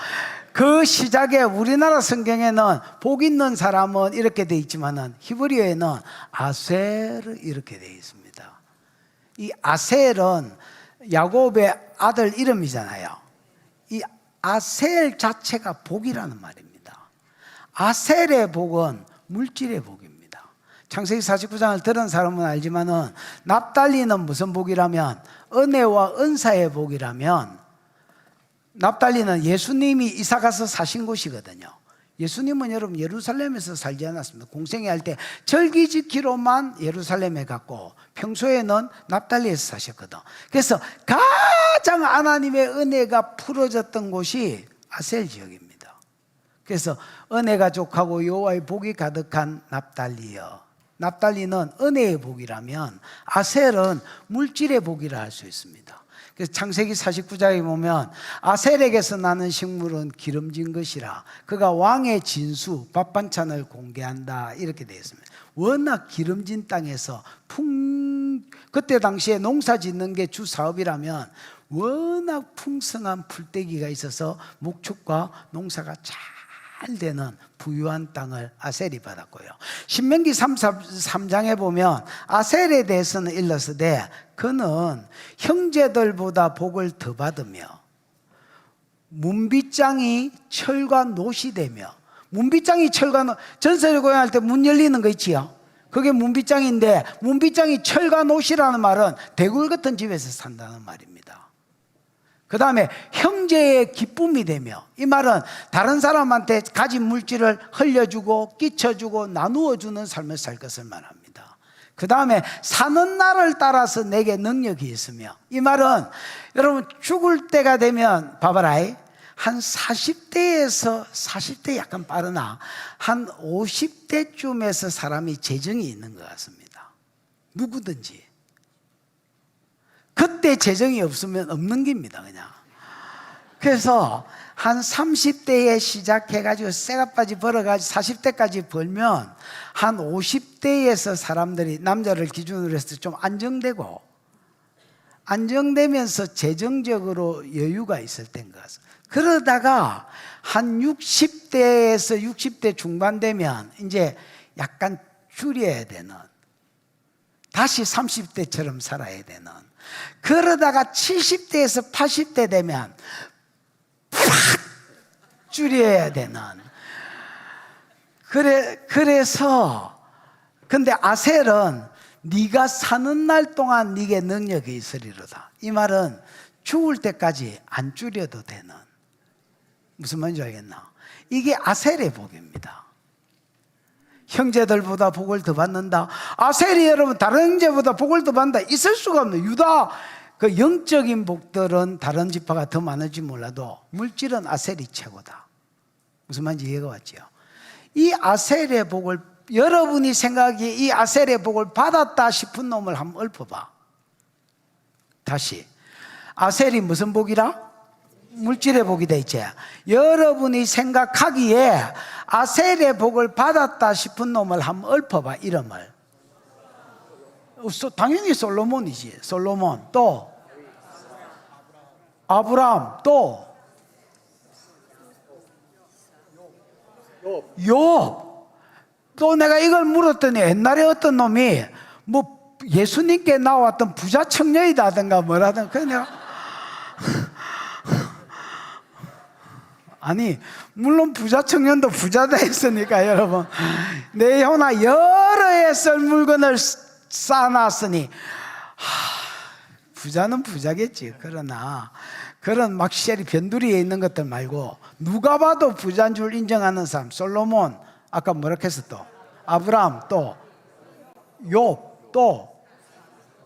A: 그 시작에 우리나라 성경에는 복 있는 사람은 이렇게 돼 있지만은 히브리어에는 아셀 이렇게 돼 있습니다. 이 아셀은 야곱의 아들 이름이잖아요. 이 아셀 자체가 복이라는 말입니다. 아셀의 복은 물질의 복입니다. 창세기 49장을 들은 사람은 알지만은 납달리는 무슨 복이라면 은혜와 은사의 복이라면 납달리는 예수님이 이사 가서 사신 곳이거든요. 예수님은 여러분 예루살렘에서 살지 않았습니다. 공생애 할 때 절기 지키로만 예루살렘에 갔고 평소에는 납달리에서 사셨거든. 그래서 가장 하나님의 은혜가 풀어졌던 곳이 아셀 지역입니다. 그래서 은혜 가족하고 여호와의 복이 가득한 납달리여. 납달리는 은혜의 복이라면 아셀은 물질의 복이라 할 수 있습니다. 그래서 창세기 49장에 보면 아셀에게서 나는 식물은 기름진 것이라 그가 왕의 진수 밥 반찬을 공개한다 이렇게 되어 있습니다. 워낙 기름진 땅에서 그때 당시에 농사 짓는 게 주 사업이라면 워낙 풍성한 풀떼기가 있어서 목축과 농사가 잘 되는 부유한 땅을 아셀이 받았고요. 신명기 33장에 보면 아셀에 대해서는 일렀으되 그는 형제들보다 복을 더 받으며 문빗장이 철과 노시 되며 문빗장이 철과 전설의 고향 할 때 문 열리는 거 있지요. 그게 문빗장인데 문빗장이 철과 노시라는 말은 대굴 같은 집에서 산다는 말입니다. 그 다음에 형제의 기쁨이 되며 이 말은 다른 사람한테 가진 물질을 흘려주고 끼쳐주고 나누어주는 삶을 살 것을 말합니다. 그 다음에 사는 날을 따라서 내게 능력이 있으며 이 말은 여러분 죽을 때가 되면 봐봐라 한 40대에서 40대 약간 빠르나 한 50대쯤에서 사람이 재정이 있는 것 같습니다. 누구든지 그때 재정이 없으면 없는 겁니다 그냥. 그래서 한 30대에 시작해가지고 쇠가빠지 벌어가지고 40대까지 벌면 한 50대에서 사람들이 남자를 기준으로 해서 좀 안정되고 안정되면서 재정적으로 여유가 있을 때인 것 같습니다. 그러다가 한 60대에서 60대 중반 되면 이제 약간 줄여야 되는 다시 30대처럼 살아야 되는 그러다가 70대에서 80대 되면 팍 줄여야 되는 그래서 근데 아셀은 네가 사는 날 동안 네게 능력이 있으리로다. 이 말은 죽을 때까지 안 줄여도 되는 무슨 말인지 알겠나? 이게 아셀의 복입니다. 형제들보다 복을 더 받는다. 아셀이 여러분 다른 형제보다 복을 더 받는다. 있을 수가 없는 유다 그 영적인 복들은 다른 지파가 더 많을지 몰라도 물질은 아셀이 최고다. 무슨 말인지 이해가 왔죠? 이 아셀의 복을 여러분이 생각하기에 이 아셀의 복을 받았다 싶은 놈을 한번 읊어봐. 다시 아셀이 무슨 복이라? 물질의 복이 돼 있지. 여러분이 생각하기에 아셀의 복을 받았다 싶은 놈을 한번 읊어봐. 이름을. 당연히 솔로몬이지. 솔로몬. 또 아브람. 또 욥. 또 내가 이걸 물었더니 옛날에 어떤 놈이 뭐 예수님께 나왔던 부자 청년이다든가 뭐라든 그냥 아니 물론 부자 청년도 부자다 했으니까 여러분 내 혀나 여러 해 쓸 물건을 쌓아놨으니 부자는 부자겠지. 그러나 그런 막 시절이 변두리에 있는 것들 말고 누가 봐도 부자인 줄 인정하는 사람 솔로몬 아까 뭐라 했어 또 아브람 또 욥 또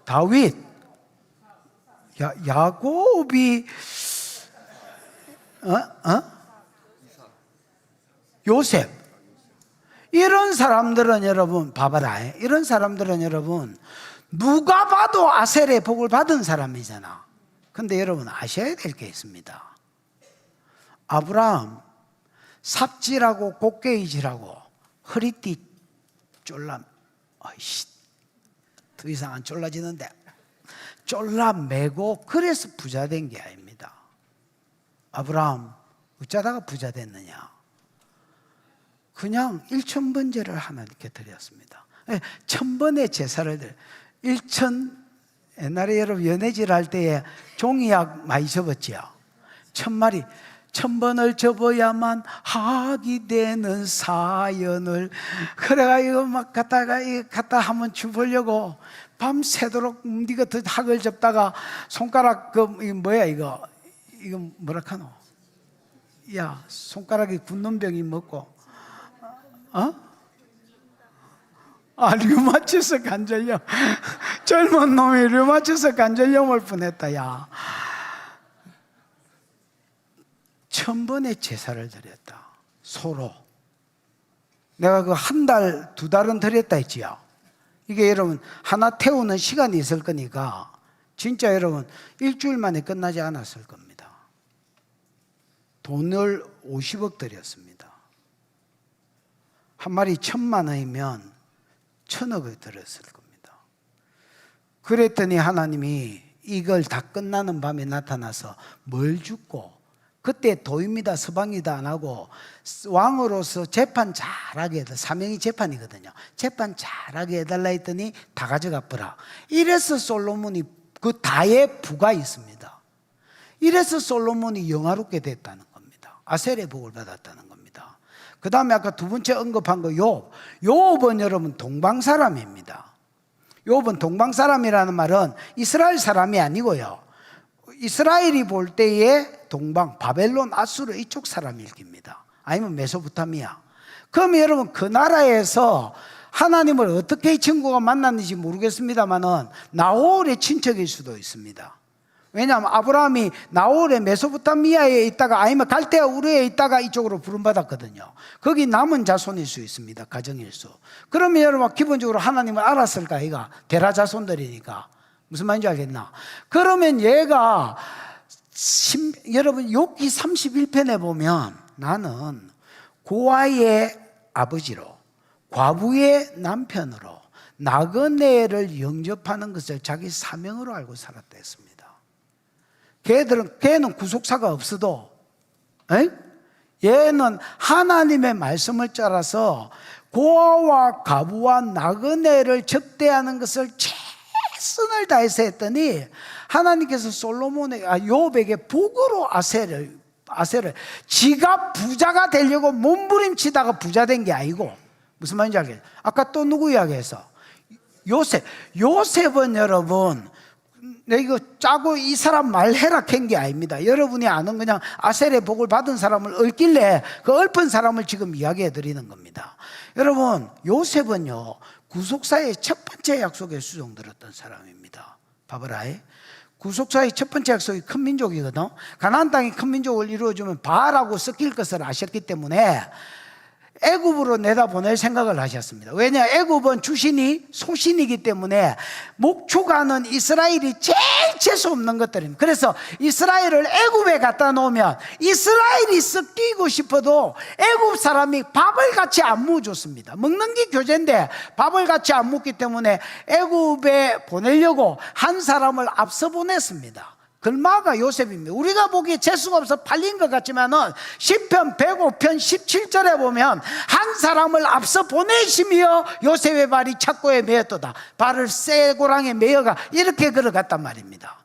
A: 다윗 야곱이 요셉 이런 사람들은 여러분 봐봐라. 이런 사람들은 여러분 누가 봐도 아셀의 복을 받은 사람이잖아. 근데 여러분 아셔야 될 게 있습니다. 아브라함 삽질하고 곡괭이질하고 허리띠 쫄라 아이씨 더 이상 안 쫄라지는데 쫄라 매고 그래서 부자 된 게 아닙니다. 아브라함 어쩌다가 부자 됐느냐? 그냥 1,000번제를 하나님께 드렸습니다. 1,000번의 제사를 드려. 1,000 옛날에 여러분 연애질 할 때에 종이약 많이 접었지요. 1,000마리 1,000번을 접어야만 하기 되는 사연을 그래가 이거 막 갖다 한번 주보려고 밤새도록 네가 더 학을 접다가 손가락 이거 뭐야 이거 뭐라 카노? 야 손가락이 굳는 병이 먹고 류마티스 관절염. 젊은 놈이 류마티스 관절염 올 뻔했다. 야 1,000번의 제사를 드렸다. 소로. 내가 그 한 달, 두 달은 드렸다 했지요. 이게 여러분 하나 태우는 시간이 있을 거니까 진짜 여러분 일주일 만에 끝나지 않았을 겁니다. 돈을 50억 드렸습니다. 한 마리 1,000만 원이면 1,000억을 들었을 겁니다. 그랬더니 하나님이 이걸 다 끝나는 밤에 나타나서 뭘 죽고 그때 도입니다 서방이다 안 하고 왕으로서 재판 잘하게 해달라. 사명이 재판이거든요. 재판 잘하게 해달라 했더니 다 가져가 버라. 이래서 솔로몬이 그 다의 부가 있습니다. 이래서 솔로몬이 영화롭게 됐다는 겁니다. 아셀의 복을 받았다는 겁니다. 그 다음에 아까 두 번째 언급한 거 욥. 욥은 여러분 동방 사람입니다. 욥은 동방 사람이라는 말은 이스라엘 사람이 아니고요. 이스라엘이 볼 때에 동방, 바벨론, 아수르 이쪽 사람일 겁니다. 아니면 메소포타미아. 그러면 여러분 그 나라에서 하나님을 어떻게 이 친구가 만났는지 모르겠습니다만은 나홀의 친척일 수도 있습니다. 왜냐하면 아브라함이 나홀의 메소포타미아에 있다가 아니면 갈대아 우르에 있다가 이쪽으로 부름받았거든요. 거기 남은 자손일 수 있습니다. 가정일수. 그러면 여러분 기본적으로 하나님을 알았을까? 이가 데라 자손들이니까. 무슨 말인지 알겠나? 그러면 얘가 여러분 욥기 31편에 보면 나는 고아의 아버지로 과부의 남편으로 나그네를 영접하는 것을 자기 사명으로 알고 살았다 했습니다. 걔는 구속사가 없어도 얘는 하나님의 말씀을 따라서 고아와 과부와 나그네를 접대하는 것을 최선을 다해서 했더니 하나님께서 욥에게 복으로 아셀을 지가 부자가 되려고 몸부림치다가 부자 된 게 아니고 무슨 말인지 알겠어요? 아까 또 누구 이야기해서 요셉은 여러분 내 이거 짜고 이 사람 말해라 캔 게 아닙니다. 여러분이 아는 그냥 아셀의 복을 받은 사람을 얽길래 그 얽은 사람을 지금 이야기해 드리는 겁니다. 여러분 요셉은요 구속사의 첫 번째 약속에 수종들었던 사람입니다. 봐봐라. 구속사의 첫 번째 약속이 큰 민족이거든. 가나안 땅이 큰 민족을 이루어주면 바알하고 섞일 것을 아셨기 때문에 애굽으로 내다보낼 생각을 하셨습니다. 왜냐? 애굽은 주신이 소신이기 때문에 목축하는 이스라엘이 제일 재수 없는 것들입니다. 그래서 이스라엘을 애굽에 갖다 놓으면 이스라엘이 썩기고 싶어도 애굽 사람이 밥을 같이 안 묻어줬습니다. 먹는 게 교제인데 밥을 같이 안 묻기 때문에 애굽에 보내려고 한 사람을 앞서 보냈습니다. 글마가 요셉입니다. 우리가 보기에 재수가 없어 팔린 것 같지만은 10편 105편 17절에 보면 한 사람을 앞서 보내시며 요셉의 발이 착고에 매였도다. 발을 쇠고랑에 매여가 이렇게 걸어갔단 말입니다.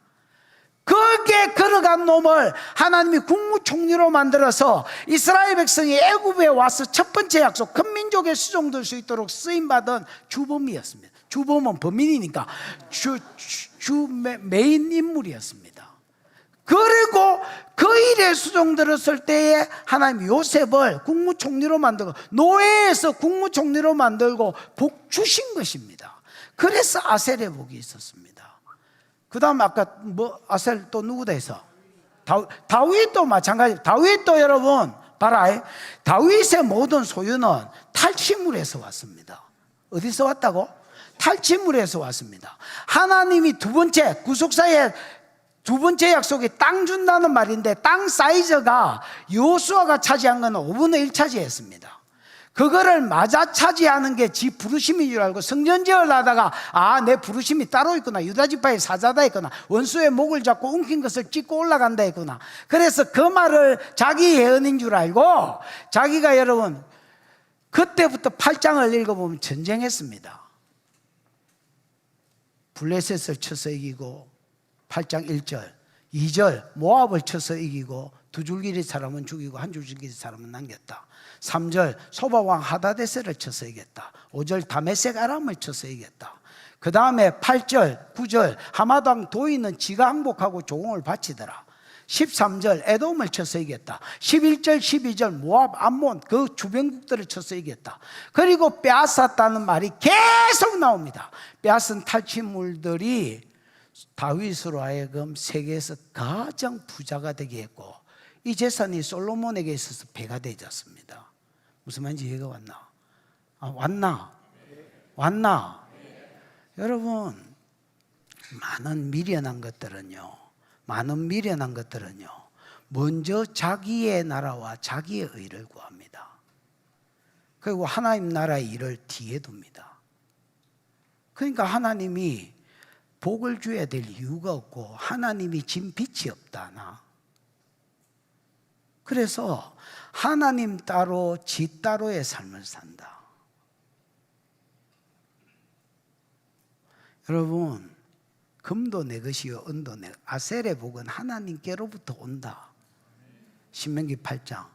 A: 거기에 걸어간 놈을 하나님이 국무총리로 만들어서 이스라엘 백성이 애굽에 와서 첫 번째 약속, 큰 민족의 수종될 수 있도록 쓰임받은 주범이었습니다. 주범은 범인이니까 메인 인물이었습니다. 그리고 그 일에 수종들었을 때에 하나님 요셉을 국무총리로 만들고 노예에서 국무총리로 만들고 복 주신 것입니다. 그래서 아셀의 복이 있었습니다. 그 다음 아까 아셀 또 누구다 해서 다윗도 마찬가지. 다윗도 여러분 봐라, 다윗의 모든 소유는 탈취물에서 왔습니다. 어디서 왔다고? 탈취물에서 왔습니다. 하나님이 두 번째 구속사의 두 번째 약속이 땅 준다는 말인데 땅 사이즈가 여호수아가 차지한 건 5분의 1 차지했습니다. 그거를 맞아 차지하는 게 지 부르심인 줄 알고 성전지을 하다가 내 부르심이 따로 있구나, 유다지파의 사자다 했구나, 원수의 목을 잡고 웅킨 것을 찢고 올라간다 했구나. 그래서 그 말을 자기 예언인 줄 알고 자기가 여러분 그때부터 8장을 읽어보면 전쟁했습니다. 블레셋을 쳐서 이기고 8장 1절 2절 모압을 쳐서 이기고 두 줄기리 사람은 죽이고 한 줄기리 사람은 남겼다. 3절 소바왕 하다데셀을 쳐서 이겼다. 5절 다메섹 아람을 쳐서 이겼다. 그 다음에 8절 9절 하마당 도인은 지가 항복하고 조공을 바치더라. 13절 에돔을 쳐서 이겼다. 11절 12절 모압 암몬 그 주변국들을 쳐서 이겼다. 그리고 빼앗았다는 말이 계속 나옵니다. 빼앗은 탈취물들이 다윗으로 하여금 세계에서 가장 부자가 되게 했고 이 재산이 솔로몬에게 있어서 배가 되졌습니다. 무슨 말인지 이해가 왔나? 왔나? 여러분 많은 미련한 것들은요 먼저 자기의 나라와 자기의 의를 구합니다. 그리고 하나님 나라의 일을 뒤에 둡니다. 그러니까 하나님이 복을 줘야 될 이유가 없고 하나님이 진 빛이 없다나. 그래서 하나님 따로 지 따로의 삶을 산다. 여러분 금도 내 것이요 은도 내 아셀의 복은 하나님께로부터 온다. 신명기 8장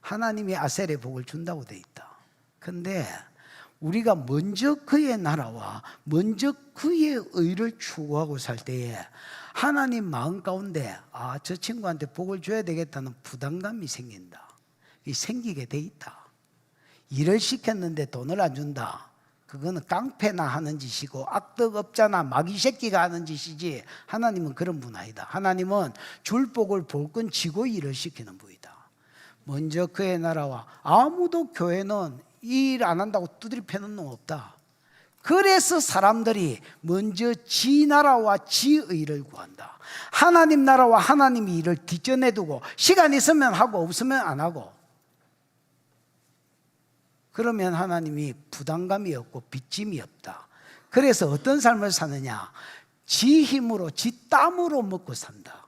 A: 하나님이 아셀의 복을 준다고 돼 있다. 근데 우리가 먼저 그의 나라와 먼저 그의 의를 추구하고 살 때에 하나님 마음 가운데 저 친구한테 복을 줘야 되겠다는 부담감이 생긴다. 이 생기게 돼 있다. 일을 시켰는데 돈을 안 준다. 그거는 깡패나 하는 짓이고 악덕업자나 마귀 새끼가 하는 짓이지 하나님은 그런 분 아니다. 하나님은 줄 복을 볼건 지고 일을 시키는 분이다. 먼저 그의 나라와 아무도 교회는 일 안 한다고 두드리 패는 놈 없다. 그래서 사람들이 먼저 지 나라와 지 의를 구한다. 하나님 나라와 하나님의 일을 뒷전에 두고 시간 있으면 하고 없으면 안 하고 그러면 하나님이 부담감이 없고 빚짐이 없다. 그래서 어떤 삶을 사느냐? 지 힘으로 지 땀으로 먹고 산다.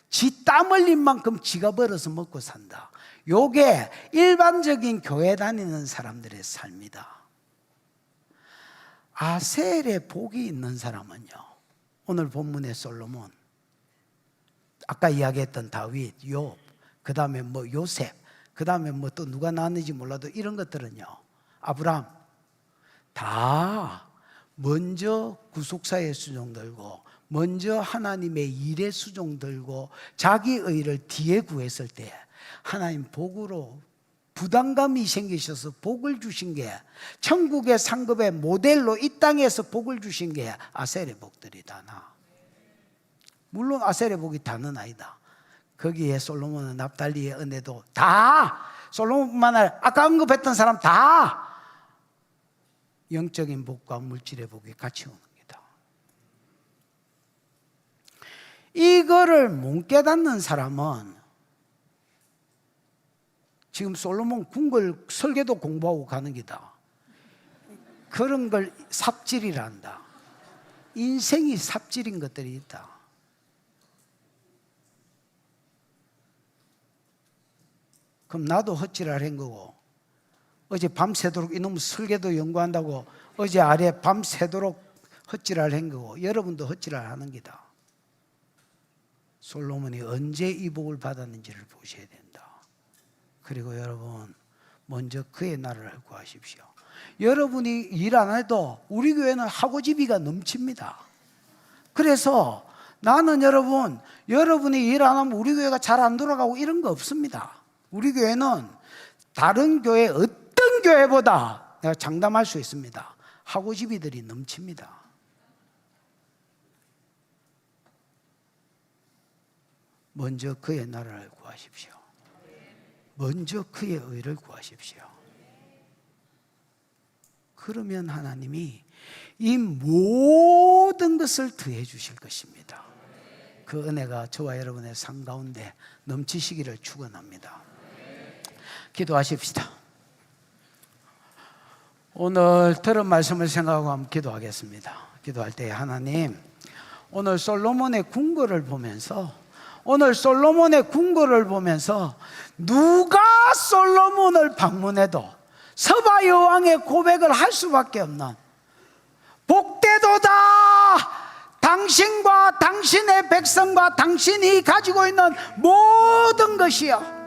A: 지 땀 흘린 만큼 지가 벌어서 먹고 산다. 요게 일반적인 교회 다니는 사람들의 삶이다. 아셀의 복이 있는 사람은요 오늘 본문의 솔로몬, 아까 이야기했던 다윗, 욥, 그 다음에 요셉, 그 다음에 또 누가 나왔는지 몰라도 이런 것들은요 아브람 다 먼저 구속사에 수종들고 먼저 하나님의 일에 수종들고 자기 의를 뒤에 구했을 때 하나님 복으로 부담감이 생기셔서 복을 주신 게 천국의 상급의 모델로 이 땅에서 복을 주신 게 아셀의 복들이다. 물론 아셀의 복이 다는 아니다. 거기에 솔로몬은 납달리의 은혜도 다 솔로몬뿐만 아니라 아까 언급했던 사람 다 영적인 복과 물질의 복이 같이 오는 겁니다. 이거를 못 깨닫는 사람은 지금 솔로몬 궁궐 설계도 공부하고 가는 기다. 그런 걸 삽질이란다. 인생이 삽질인 것들이 있다. 그럼 나도 헛질을 한 거고, 어제 밤새도록 이놈 설계도 연구한다고 어제 아래 밤새도록 헛질을 한 거고, 여러분도 헛질을 하는 기다. 솔로몬이 언제 이 복을 받았는지를 보셔야 된다. 그리고 여러분, 먼저 그의 나라를 구하십시오. 여러분이 일 안 해도 우리 교회는 하고집이가 넘칩니다. 그래서 나는 여러분이 일 안 하면 우리 교회가 잘 안 돌아가고 이런 거 없습니다. 우리 교회는 다른 교회 어떤 교회보다 내가 장담할 수 있습니다. 하고집이들이 넘칩니다. 먼저 그의 나라를 구하십시오. 먼저 그의 의를 구하십시오. 그러면 하나님이 이 모든 것을 더해 주실 것입니다. 그 은혜가 저와 여러분의 삶 가운데 넘치시기를 축원합니다. 기도하십시다. 오늘 들은 말씀을 생각하고 한번 기도하겠습니다. 기도할 때 하나님, 오늘 솔로몬의 궁궐을 보면서 누가 솔로몬을 방문해도 서바 여왕의 고백을 할 수밖에 없는, 복되도다 당신과 당신의 백성과 당신이 가지고 있는 모든 것이여,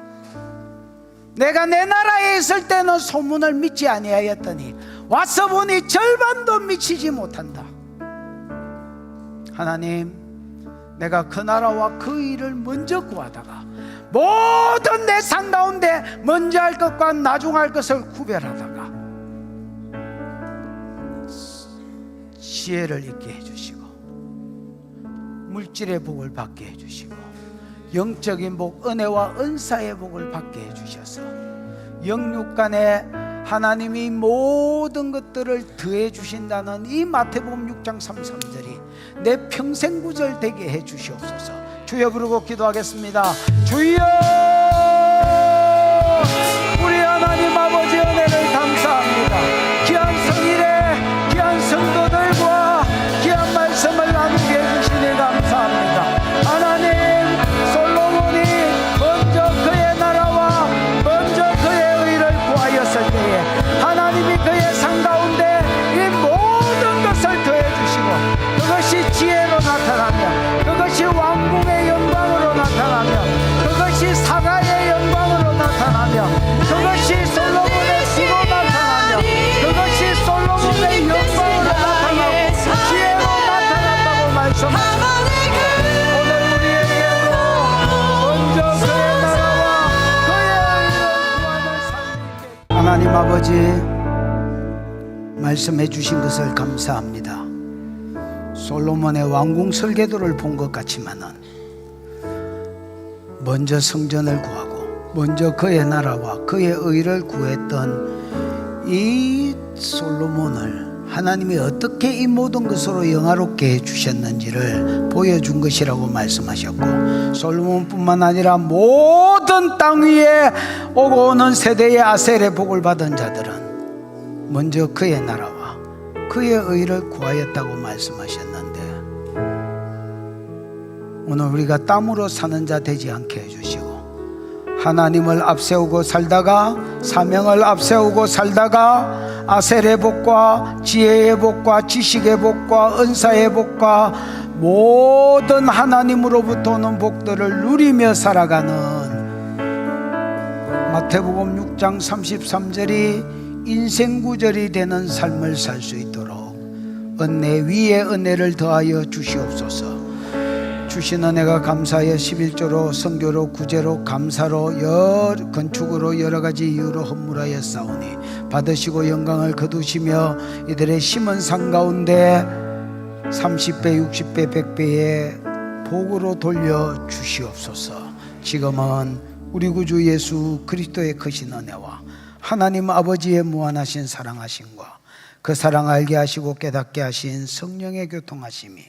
A: 내가 내 나라에 있을 때는 소문을 믿지 아니하였더니 와서 보니 절반도 미치지 못한다. 하나님, 내가 그 나라와 그 일을 먼저 구하다가 모든 내 삶 가운데 먼저 할 것과 나중 할 것을 구별하다가 지혜를 있게 해주시고 물질의 복을 받게 해주시고 영적인 복, 은혜와 은사의 복을 받게 해주셔서 영육간에 하나님이 모든 것들을 더해 주신다는 이 마태복음 6장 33절이 내 평생 구절 되게 해 주시옵소서. 주여 부르고 기도하겠습니다. 주여, 우리 하나님 아버지 은혜를 감사합니다. 귀한 성일에 귀한 성도들과 귀한 말씀을 나누게 해주시니 감사합니다. 하나님, 솔로몬이 먼저 그의 나라와 먼저 그의 의를 구하였을 때에 하나님이 그의 삶 가운데 이 모든 것을 더해주시고 그것이 지혜로 나타나며 그것이 왕궁의 영광으로 나타나며 그것이 사가의 영광으로 나타나며 그것이 솔로몬의 수로 나타나며 그것이 솔로몬의 영광으로 나타나고 지혜로 나타난다고 말씀하셨습니다. 오늘 우리에게도 먼저 그의 나라와 그의 의를 구하는 삶이 있게. 하나님 아버지, 말씀해 주신 것을 감사합니다. 솔로몬의 왕궁 설계도를 본 것 같지만은 먼저 성전을 구하고 먼저 그의 나라와 그의 의를 구했던 이 솔로몬을 하나님이 어떻게 이 모든 것으로 영화롭게 해주셨는지를 보여준 것이라고 말씀하셨고, 솔로몬뿐만 아니라 모든 땅 위에 오고 오는 세대의 아셀의 복을 받은 자들은 먼저 그의 나라와 그의 의를 구하였다고 말씀하셨는데, 오늘 우리가 땀으로 사는 자 되지 않게 해주시고 하나님을 앞세우고 살다가 사명을 앞세우고 살다가 아셀의 복과 지혜의 복과 지식의 복과 은사의 복과 모든 하나님으로부터 오는 복들을 누리며 살아가는 마태복음 6장 33절이 인생 구절이 되는 삶을 살 수 있도록 은혜 위에 은혜를 더하여 주시옵소서. 주신 은혜가 감사하여 11조로 선교로 구제로 감사로 건축으로 여러 가지 이유로 헌물하여 싸우니 받으시고 영광을 거두시며 이들의 심은 상 가운데 30배 60배 100배의 복으로 돌려 주시옵소서. 지금은 우리 구주 예수 그리스도의 크신 은혜와 하나님 아버지의 무한하신 사랑하심과 그 사랑 알게 하시고 깨닫게 하신 성령의 교통하심이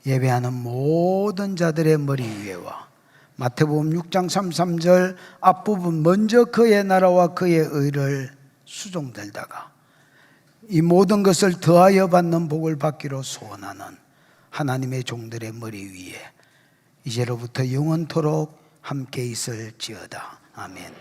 A: 예배하는 모든 자들의 머리 위에와 마태복음 6장 33절 앞부분 먼저 그의 나라와 그의 의를 수종들다가 이 모든 것을 더하여 받는 복을 받기로 소원하는 하나님의 종들의 머리 위에 이제로부터 영원토록 함께 있을지어다. 아멘.